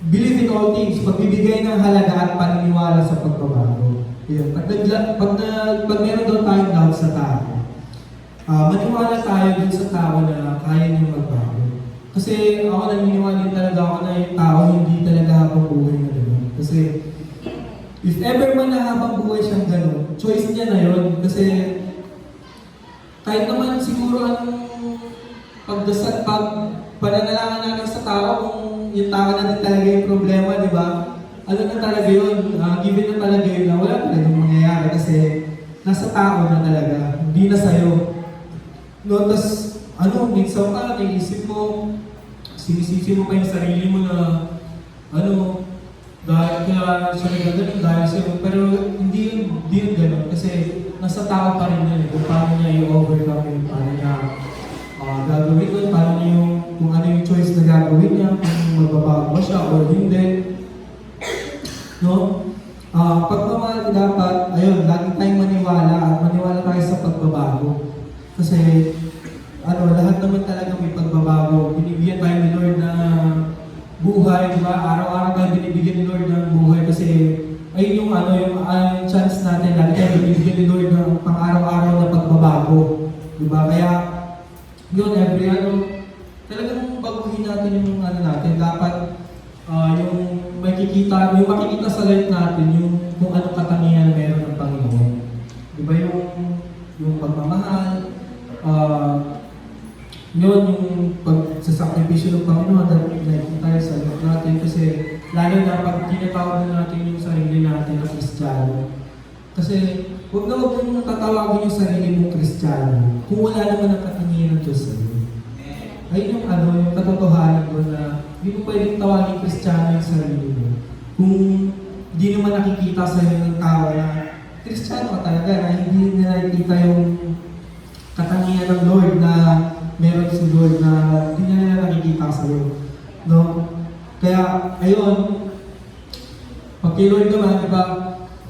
Believe in all things. Pagbibigay ng halaga at paniniwala sa pagbabago. Yun. Pag meron daw tayong doubt sa tao, maniwala tayo dun sa tao na kaya niyang magbago. Kasi ako naniniwala talaga ako na yung tao hindi talaga habang buhay na gano'n. Kasi if ever man na habang buhay siyang gano'n, choice niya na yun. Kasi kahit naman siguro anong pananalangan natin sa tao kung yung tao natin talaga yung problema, di ba? Ano na talaga yun? Given na talaga yun na wala talagang mangyayari kasi nasa tao na talaga, hindi na sa'yo. No, tas, minsan ka, naisip mo, sinisisi mo pa yung sarili mo na, dahil kaya siya nagagaling, dahil sa'yo, pero hindi yun ganun, kasi nasa tao pa rin yun, kung paano niya i-overcome yun, paano niya gagawin yun, paano niya kung ano yung choice na gagawin niya, kung magbabago siya or hindi. No? Pagmamahal dapat, lagi tayong maniwala at maniwala tayo sa pagbabago. Kasi, lahat naman talaga may pagbabago. Binibigyan tayo ni Lord na buhay, di ba? Araw-araw tayo binibigyan ni Lord ng buhay kasi ayun yung chance natin. Lagi tayo binibigyan ni Lord ng pang-araw-araw na pagbabago. Di ba? Kaya, yun, talagang baguhin natin yung natin. Dapat, yung makikita sa life natin, yung kung anong katangian meron ng Panginoon. Di ba yung pagmamahal, yun yung pagsasakripisyo ng Panginoon na nakikita tayo sa life natin kasi lalo na pag tinatawag na natin yung sarili natin na Kristiyano. Kasi huwag mong tatawagin yung sarili mong Kristiyano kung wala naman ang katangian ng Diyos sa iyo. Ayun yung katotohanan ko na hindi mo pwedeng tawagin Kristiyano yung sarili mo kung hindi naman nakikita sa iyo ng tao na Kristiyano ka talaga na hindi na nakikita yung katangian ng Lord na meron si Lord na hindi na nakikita sa iyo. No? Kaya, ayun, pag kay Lord naman, di ba,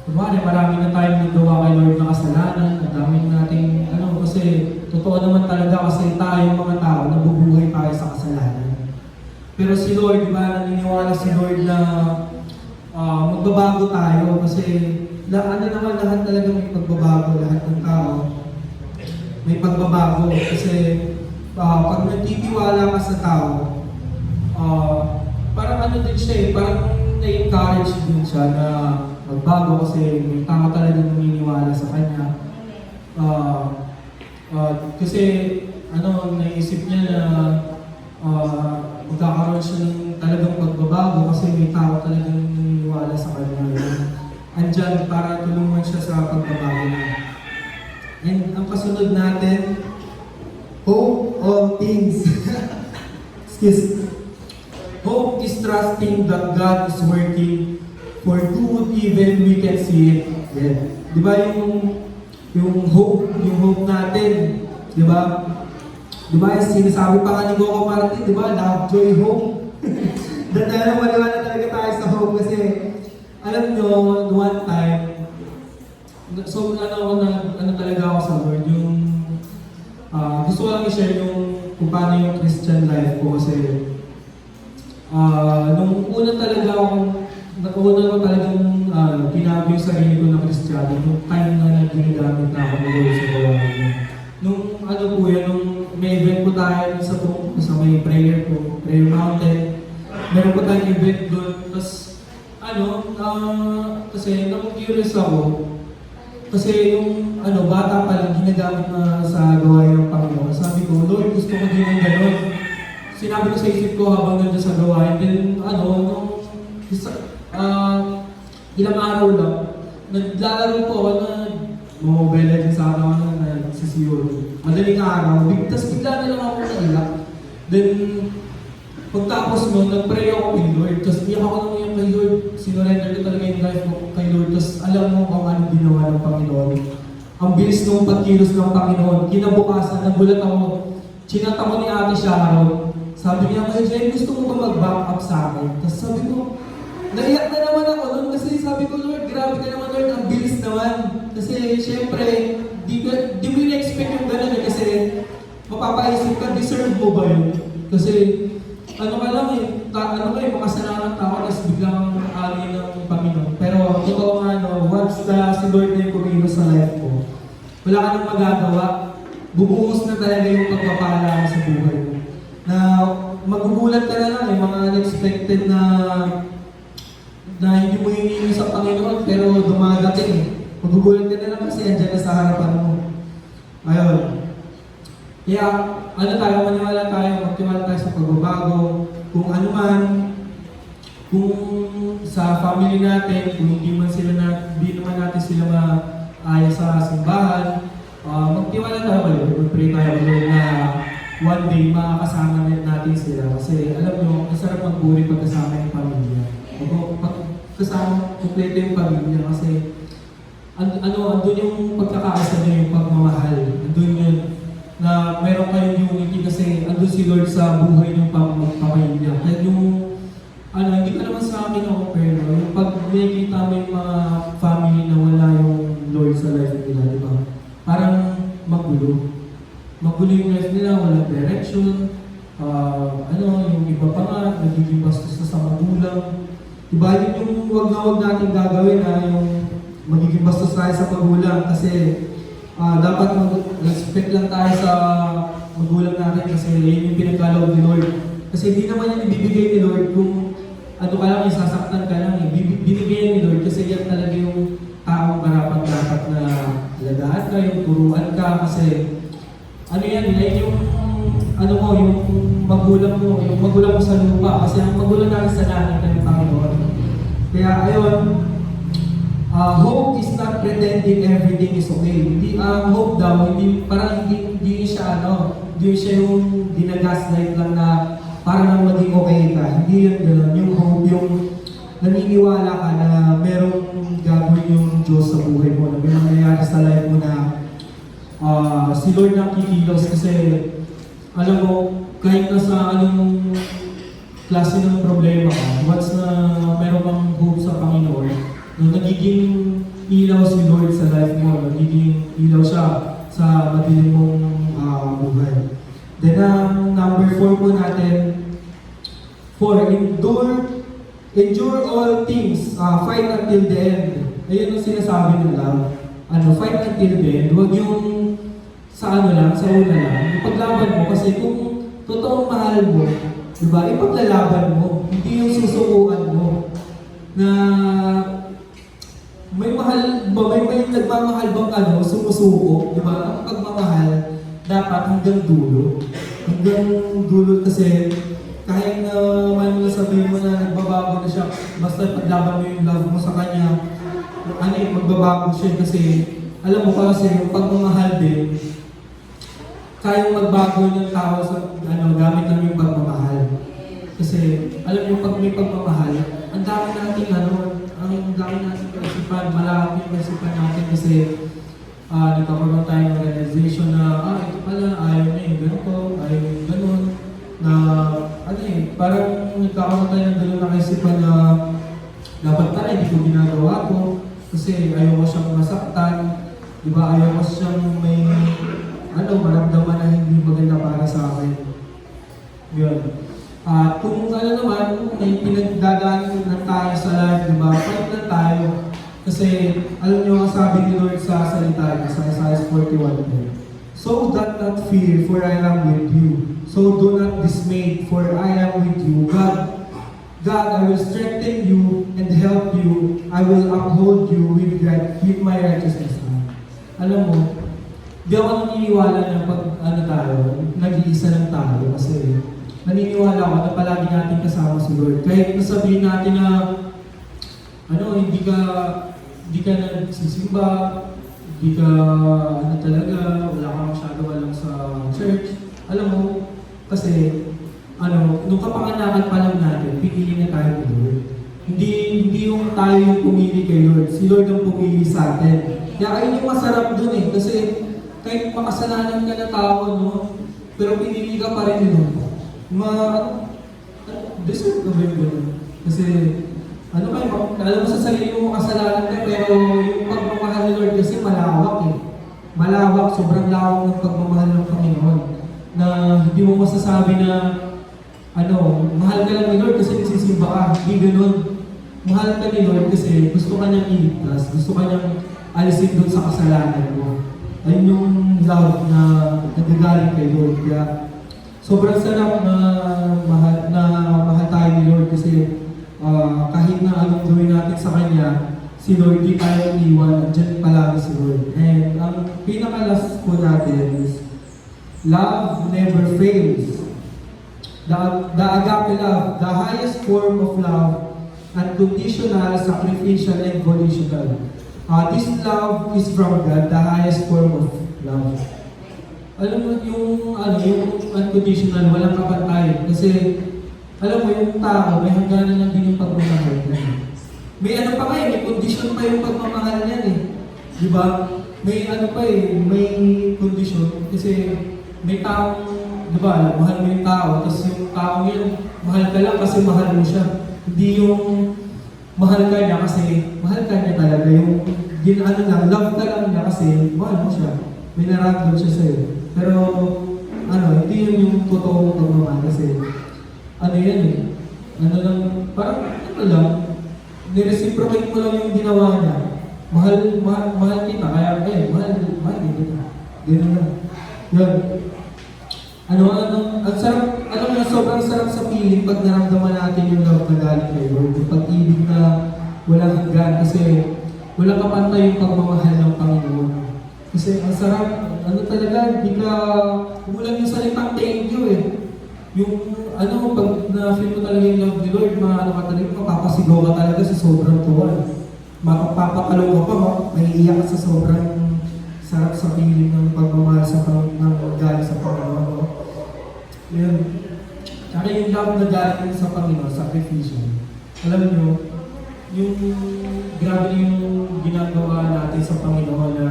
marami na tayong nagawa kay Lord na kasalanan, ang daming nating, kasi totoo naman talaga kasi tayo mga tao, nabubuhay tayo sa kasalanan. Pero si Lord, di ba, naniniwala si Lord na magbabago tayo kasi naman lahat talaga may pagbabago, lahat ng tao may pagbabago kasi pag nagtitiwala ka sa tao, parang din siya parang na-encourage din siya na magbago kasi may tao talaga naniniwala sa kanya. Kasi naisip niya na magkakaroon siya ng talagang pagbabago kasi may tao talagang naniniwala sa kanya. Andyan para tulungan siya sa pagbabago niya. And ang kasunod natin, hope all things. Excuse. Hope is trusting that God is working for good even we can see it. Yeah. Di ba yung hope natin, di ba? Di ba sinasabi pa nga ni Coco Martin, di ba? Love, joy, hope. Dahil maniwala talaga tayo sa hope kasi alam nyo, one time, so talaga ako sa Lord, gusto ko lang i-share kung paano yung Christian life ko kasi nung una ko talagang ginabi yung sarili ko na Kristiyano, nung time na ginagamit na ako ng Lord sa gawain niya. Nung nung may event po tayo sa may prayer mountain, meron po tayong event doon, tapos kasi curious ako, kasi yung bata pa lang ginagamit na sa gawain ng Panginoon. Sabi ko, Lord, gusto ko din ng gano'n. Sinabi ko sa isip ko habang nandun sa gawain. Then, ilang araw lang, naglalaro po ako na Mobile Legends sa araw na nagsisiyon. Madaling araw, tapos bigla na lang ako naiyak. Then, pagtapos nun, nag-pray ako kay Lord. Tapos iyak ako nang iyak kay Lord. Sinurrender ko talaga yung life ko kay Lord. Tapos alam mo kung anong ginawa ng Panginoon. Ang bilis nung pagkilos ng Panginoon. Kinabukasan, nagulat ako. Chinat ako ni Ate Sharon. Sabi niya, Jay, gusto mo ba mag-back up sa akin? Tapos sabi ko, naiyak na naman ako nun kasi sabi ko, Lord, grabe ka naman Lord, ang bilis naman. Kasi syempre, di mo in-expect yung gano'n kasi mapapaisip ka, deserve mo ba yun? Kasi ano ka lang makasalanan tao tapos biglang alin ng Panginoon. Pero totoo nga once na si Lord na yung kumilos sa life ko, wala ka nang magagawa, bubuhos na talaga yung pagpapala mo sa buhay mo. Na magugulat ka na lang, yung mga unexpected na hindi mo hinihingi sa Panginoon pero dumadating. Magugulat ka na lang kasi andyan na sa harapan mo. Ayun. Kaya, maniwala tayo, magtiwala tayo sa pagbabago. Kung ano man, kung sa family natin, kung hindi naman natin sila maayos sa simbahan, magtiwala tayo kayo, mag-pray tayo kayo na one day makakasama natin sila. Kasi alam nyo, masarap magburi pagkasama yung pamilya. Pagkasama, kompleto yung pamilya kasi andun yung pagkakaasa nyo, yung pagmamahal. Andun yun na meron kayong unity kasi andun si Lord sa buhay ng pamilya. Kaya yung hindi ka naman sa akin ako pero yung pag nakikita mo yung mga family na wala yung Lord sa life nila, di ba? Parang magulo. Magulo yung life nila, walang direction. Yung iba pa nga, nagiging bastos na sa magulang. Diba yun yung wag natin gagawin yung magiging bastos tayo sa magulang kasi dapat mag-respect lang tayo sa magulang natin kasi yun yung pinagkaloob ni Lord. Kasi hindi naman yan ibibigay ni Lord kung ka lang, isasaktan ka lang. Binigay ni Lord kasi yan talaga yung taong karapat-dapat na alagaan ka, yung turuan ka kasi yung magulang mo sa lupa kasi ang magulang natin sa langit ay yung Panginoon. Kaya ayun, hope is not pretending everything is okay. Hindi hope daw, hindi siya yung ginagaslight lang na para lang maging okay ka. Hindi yun gano'n. Yung hope, yung naniniwala ka na merong gagawin yung Diyos sa buhay mo, na may nangyayari sa life mo na si Lord na kikilos kasi alam mo, kahit na sa anong klase ng problema ka, once na meron kang hope sa Panginoon, nagiging ilaw si Lord sa life mo, nagiging ilaw siya sa madilim mong buhay. Then number 4 po natin, endure all things, fight until the end. Ayun yung sinasabi ng love. Fight until the end. Huwag yung sa una lang, ipaglaban mo kasi kung totoong mahal mo, diba, ipaglalaban mo, hindi yung susukuan mo. Na may nagmamahal bang sumusuko, diba? Ang pagmamahal, dapat hanggang dulo. Hanggang dulo kasi kahit na man sabihin mo na nagbabago na siya, basta paglaban mo yung love mo sa kanya, magbabago siya kasi alam mo kasi yung pagmamahal din, kayang magbago ng tao sa gamit lang yung pagmamahal. Kasi alam mo pag may pagmamahal, ang dami natin kaisipan, malaki yung kaisipan natin kasi nagkakaroon tayo ng realization na ito pala, ayaw niya yung ganito, ayaw yung ganun, na parang nagkakaroon tayo ng ganun na kaisipan na dapat pala hindi ko ginagawa ko kasi ayaw ko siyang masaktan, diba, ayaw ko siyang may maramdaman na hindi maganda para sa akin. Yun. Kung naman, may pinagdadaanan na tayo sa life, diba? Fight na tayo. Kasi, alam nyo ang sabi ni Lord sa salita niya, sa Isaiah 41. So that not fear, for I am with you. So do not dismay, for I am with you. God, I will strengthen you and help you. I will uphold you with my righteousness. Alam mo, di ako naniniwala na pag nag-iisa lang tayo kasi naniniwala ako na palagi natin kasama si Lord. Kahit nasabihin natin na hindi ka di ka nagsisimba, di ka, ano talaga, wala kang masyado alam sa church. Alam mo, kasi, nung kapanganakan pa lang natin, pinili na tayo ni Lord. Hindi yung tayo yung pumili kay Lord. Si Lord ang pumili sa atin. Kaya ayun yung masarap dun eh. Kasi kahit makasalanan ka na tao, no? Pero pinili ka pa rin ni Lord. Deserve ka ba yung ganun? Kasi, alam mo sa sarili mo kasalanan ka, pero yung pagmamahal ni Lord kasi malawak eh. Malawak, sobrang lawak ng pagmamahal ng Panginoon. Na hindi mo masasabi na, mahal ka lang ni Lord kasi nagsisimba ka. Hindi ganun. Mahal ka ni Lord kasi gusto ka niyang iligtas, gusto ka niyang alisin doon sa kasalanan mo. Ayun yung love na nagagaling kay Lord. Kaya sobrang sarap na mahal tayo ni Lord kasi kahit na anong gawin natin sa Kanya, si Lord di tayo iwan, andyan palagi si Lord. And ang pinaka-last po natin is, love never fails. The agape love, the highest form of love, unconditional, sacrificial, and volitional. This love is from God, the highest form of love. Alam mo, yung unconditional, walang kapantay. Kasi, alam mo, yung tao, may hangganan lang din yung pagmamahal niya. May pa nga may condition pa yung pagmamahal niyan eh. Di ba? May may condition. Kasi, may taong, di ba, mahal mo yung tao, tapos yung tao yun, mahal ka lang kasi mahal mo siya. Hindi yung mahal ka niya kasi mahal ka niya talaga. Yung love ka lang niya kasi mahal mo siya. May naramdaman siya sa'yo. Pero, hindi yun yung totoong pagmamahal kasi, yan eh. Parang, nireciprocate mo lang yung ginawa niya. Mahal kita, kaya, mahal kita. Ganun lang. Yun. Ang sarap, sobrang sarap sa feeling pag naramdaman natin yung love na galing kay Lord. Yung pag-ibig na walang hanggan kasi wala kapantay yung pagmamahal ng Panginoon. Kasi ang sarap, talaga, hindi ka, umulan yung salitang thank you eh. Yung, pag na-feel mo talaga yung love ni Lord, mapapasigaw ka talaga sa sobrang tuwa. Mapapakalo ka pa, maiiyak ka sa sobrang sarap sa feeling ng pagmamahal ng galing sa Panginoon. No? Yun. Tsaka yung love na galing sa Panginoon, sacrificial. Alam nyo, yung grabe yung ginagawa natin sa Panginoon na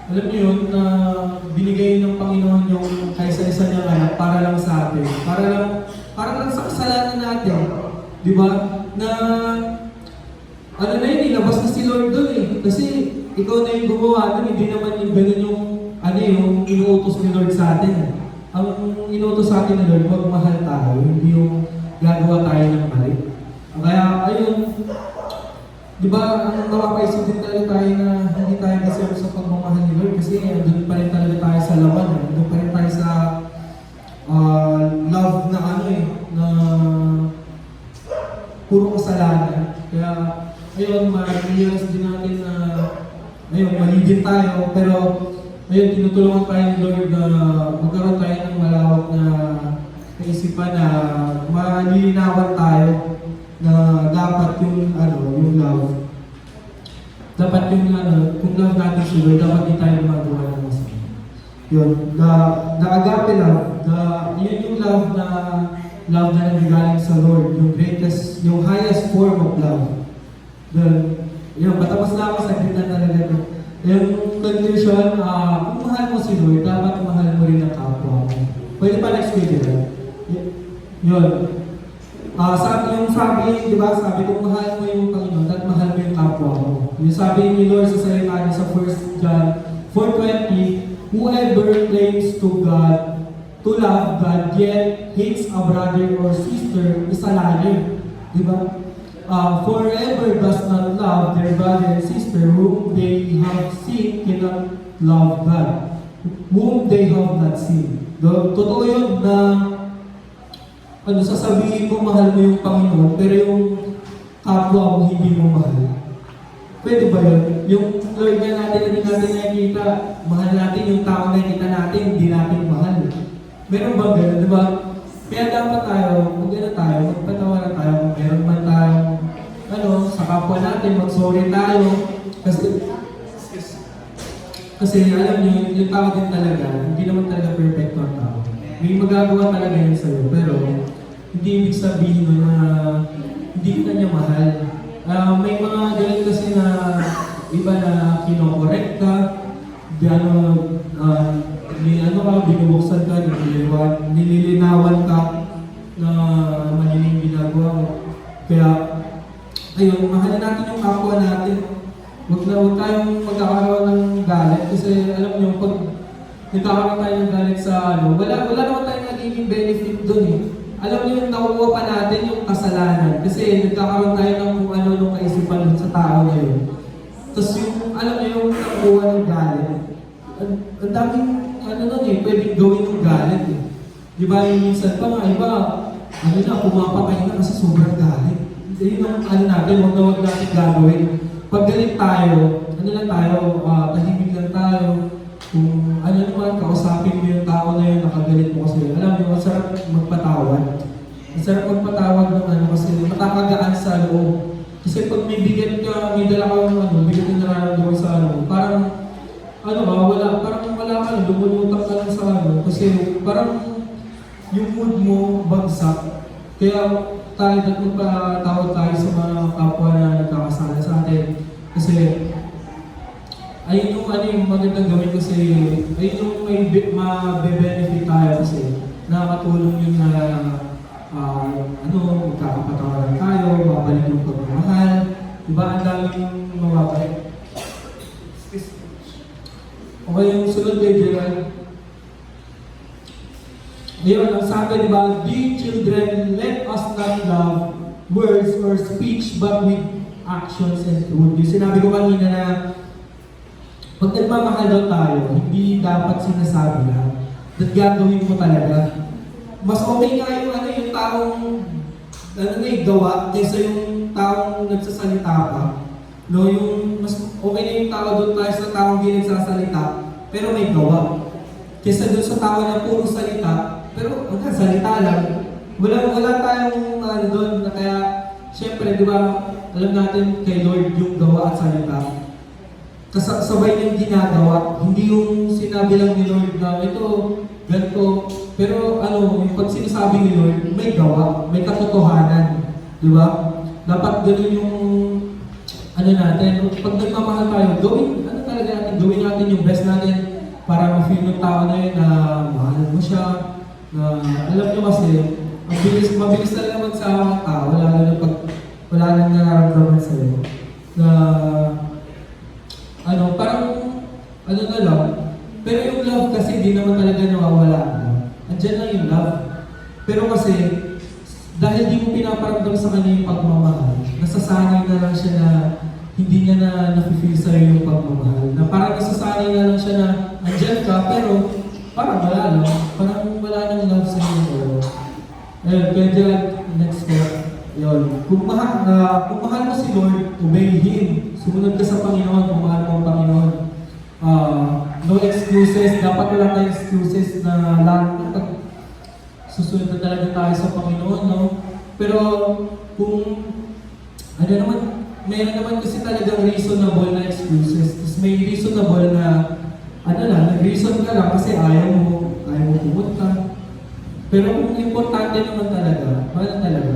alam nyo yun, na binigay ng Panginoon yung kaysa-isa niyang anak para lang sa atin. Para lang sa kasalanan natin. Di ba? Na labas na si Lord doon eh. Kasi ikaw na yung gumawa doon, hindi naman yung ganun yung inuutos ni Lord sa atin. Ang inuutos sa atin ni Lord, magmahal tayo, hindi yung gagawa tayo ng mali. Kaya, ayun, di ba, ang napapaisip din talaga tayo na hindi tayo deserve sa pagmamahal ni Lord kasi doon pa rin talaga tayo sa laman. Doon pa rin tayo sa love na na puro kasalanan. Kaya, ayun, ma-realize din natin na mali din tayo, pero ayun, tinutulungan tayo ni Lord na magkaroon tayo ng malawak na kaisipan na malilinawan tayo na dapat yung love. Dapat kung love natin si Lord, dapat di tayo magawa ng masama. Yun, the agape love, yun yung love na nanggaling sa Lord, yung greatest, yung highest form of love. Patapos na ako, saglit na talaga. Yung conclusion, kung mahal mo si Lord, dapat mahal mo rin ang kapwa mo. Pwede pa next video. Yun. Sabi, di ba, sabi kung mahal mo yung Panginoon, at mahal mo yung kapwa mo. Yung sabi ni Lord sa salita niya sa 1 John 4:20, whoever claims to love God, yet hates a brother or sister is a liar. Di ba? Forever does not love their brother and sister whom they have seen cannot love God, whom they have not seen. Totoo yun na sasabihin mo mahal mo yung Panginoon, pero yung kapwa mo hindi mo mahal. Pwede ba yun? Yung Lord na natin, hindi natin nakikita, mahal natin yung tao na nakikita natin, hindi natin mahal. Meron ba gano'n, di ba? Kaya dapat tayo, magpatawaran tayo, kung meron man tayong, sa kapwa kapwa natin, mag-sorry tayo. Kasi alam niyo, yung tao din talaga, hindi naman talaga perfecto ang tao. May magagawa talaga yun sa'yo, pero hindi ibig sabihin nun na hindi ka niya mahal. May mga ganun kasi na iba na kinokorek ka, binubuksan ka, nililinawan ka na mali yung ginagawa mo. Kaya, ayun, mahalin natin yung kapwa natin. Huwag tayong magkakaroon ng galit kasi alam niyo, pag nagkakaroon tayo ng galit sa wala naman tayong nagiging benefit doon eh. Alam niyo yung nakukuha pa natin yung kasalanan kasi nagkakaroon tayo ng kung ano nung kaisipan dun sa tao na yun. Tapos yung, alam niyo yung nakukuha ng galit, ang daming pwedeng gawin ng galit eh. Di ba yung minsan pa nga, iba, pumapatay na kasi sobrang galit. Yun ang natin, huwag natin gagawin. Pag galit tayo, tahimik lang tayo. Kung naman, kausapin mo yung tao na yun, nakagalit mo kasi. Alam mo, ang sarap magpatawad. Ang sarap magpatawad ng kasi matakagaan sa loob. Kasi pag may bigat ka, may dala ka bigat yung nararamdaman sa parang, parang wala ka na, lumulutak ka lang sa kasi parang yung mood mo bagsak. Kaya tayo magpatawad tayo sa mga kapwa na nagkakasala sa atin. Kasi ayun yung magandang gawin kasi ayun yung may mabe-benefit tayo kasi nakakatulong yun na magkakapatawaran tayo, mabalik yung pagmamahal. Diba ang daming mababalik? Okay, yung sunod kay Gerald. Ayun, ang sabi, diba, dear children, let us not love words or speech but with actions and truth. Yung sinabi ko kanina na pag nagmamahal daw tayo, hindi dapat sinasabi lang. At gagawin mo talaga. Mas okay nga yung taong gawa kaysa yung taong nagsasalita pa. No, yung mas okay na yung tao doon tayo sa taong hindi nagsasalita, pero may gawa. Kaysa doon sa tao na puro salita, pero salita lang. Wala tayong doon na kaya, syempre, di ba, alam natin kay Lord yung gawa at salita. Kasabay niyang ginagawa, hindi yung sinabi lang ni Lord na ito, ganito. Pero yung pag sinasabi ni Lord, may gawa, may katotohanan. Di ba? Dapat ganun yung natin. Pag nagmamahal tayo, gawin natin yung best natin para ma-feel ng tao na yun na mahal mo siya. Na alam nyo kasi, mabilis talaga magsawa ng tao, wala nang nararamdaman sa'yo. Na na lang. Pero yung love kasi di naman talaga nawawala. Andiyan lang yung love. Pero kasi, dahil di mo pinaparamdam sa kanya yung pagmamahal, nasasanay na lang siya na hindi niya na nafe-feel sa'yo yung pagmamahal. Na parang nasasanay na lang siya na andyan ka, pero parang wala lang. Parang wala nang love sa'yo. Ayun, kaya next step. Yun. Kung mahal mo si Lord, obey Him. Sumunod ka sa Panginoon, kung mahal mo ang Panginoon. No excuses. Dapat wala tayong excuses na lang susunod na talaga tayo sa Panginoon, no? Pero kung mayroon naman kasi talagang reasonable na excuses. Tapos may reasonable na nag-reason ka lang kasi ayaw mo pumunta. Pero kung importante naman talaga, mahal talaga.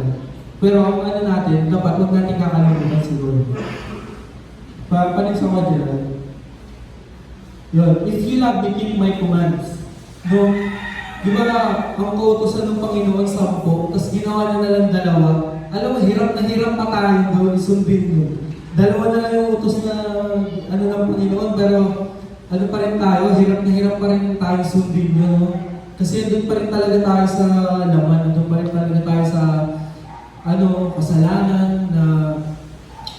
Pero ang natin, dapat huwag natin kakalimutan siguro. Panig sa mga dyan. Yun, if you love me, keep my commands. No? Di ba ang kautosan ng Panginoon 10, tapos ginawa na lang 2. Alam mo, hirap na hirap pa tayo doon, isundin mo. 2 na lang yung utos na ng Panginoon, pero pa rin tayo, hirap na hirap pa rin tayo sundin nyo. No? Kasi doon pa rin talaga tayo sa laman, doon pa rin talaga tayo sa kasalanan na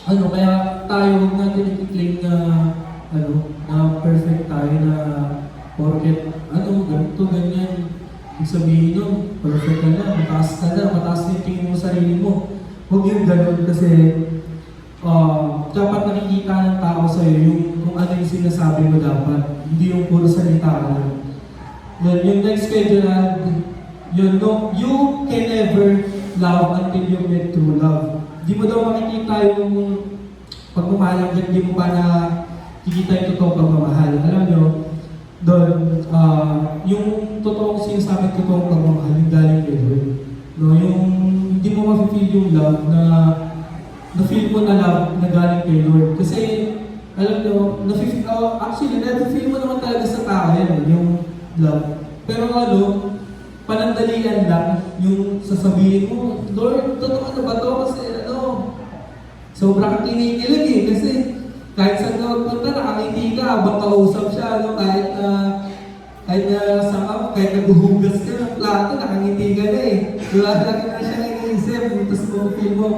kaya tayo huwag natin i-claim na perfect tayo na porket ganito, ganyan. Ibig sabihin nun, perfect ka na, mataas na yung tingin mo sarili mo. Huwag yung ganun kasi dapat nakikita ng tao sa'yo kung ano yung sinasabi mo dapat. Hindi yung puro salita lang. Yung next schedule you can never love until you met true love. Di mo daw makikita yung pagmamahal hanggang di mo pa na kikita yung totoong pagmamahal. Alam nyo, doon, yung totoong sinasabi totoong pagmamahal, yung galing kay Lord. No, yung hindi mo ma-feel yung love na-feel mo na love na galing kay Lord. Kasi, alam nyo, actually, na-feel mo naman talaga sa tao yan, yung love. Pero panandalian lang yung sasabihin mo, Lord, totoo na ba to? Kasi sobrang kinikilig eh. Kasi kahit saan ka magpunta, nakangiti ka, habang kausap siya, kahit naghuhugas ka ng plato, nakangiti ka na eh. Wala lang na siya nag-iisip, tapos mo feel mo,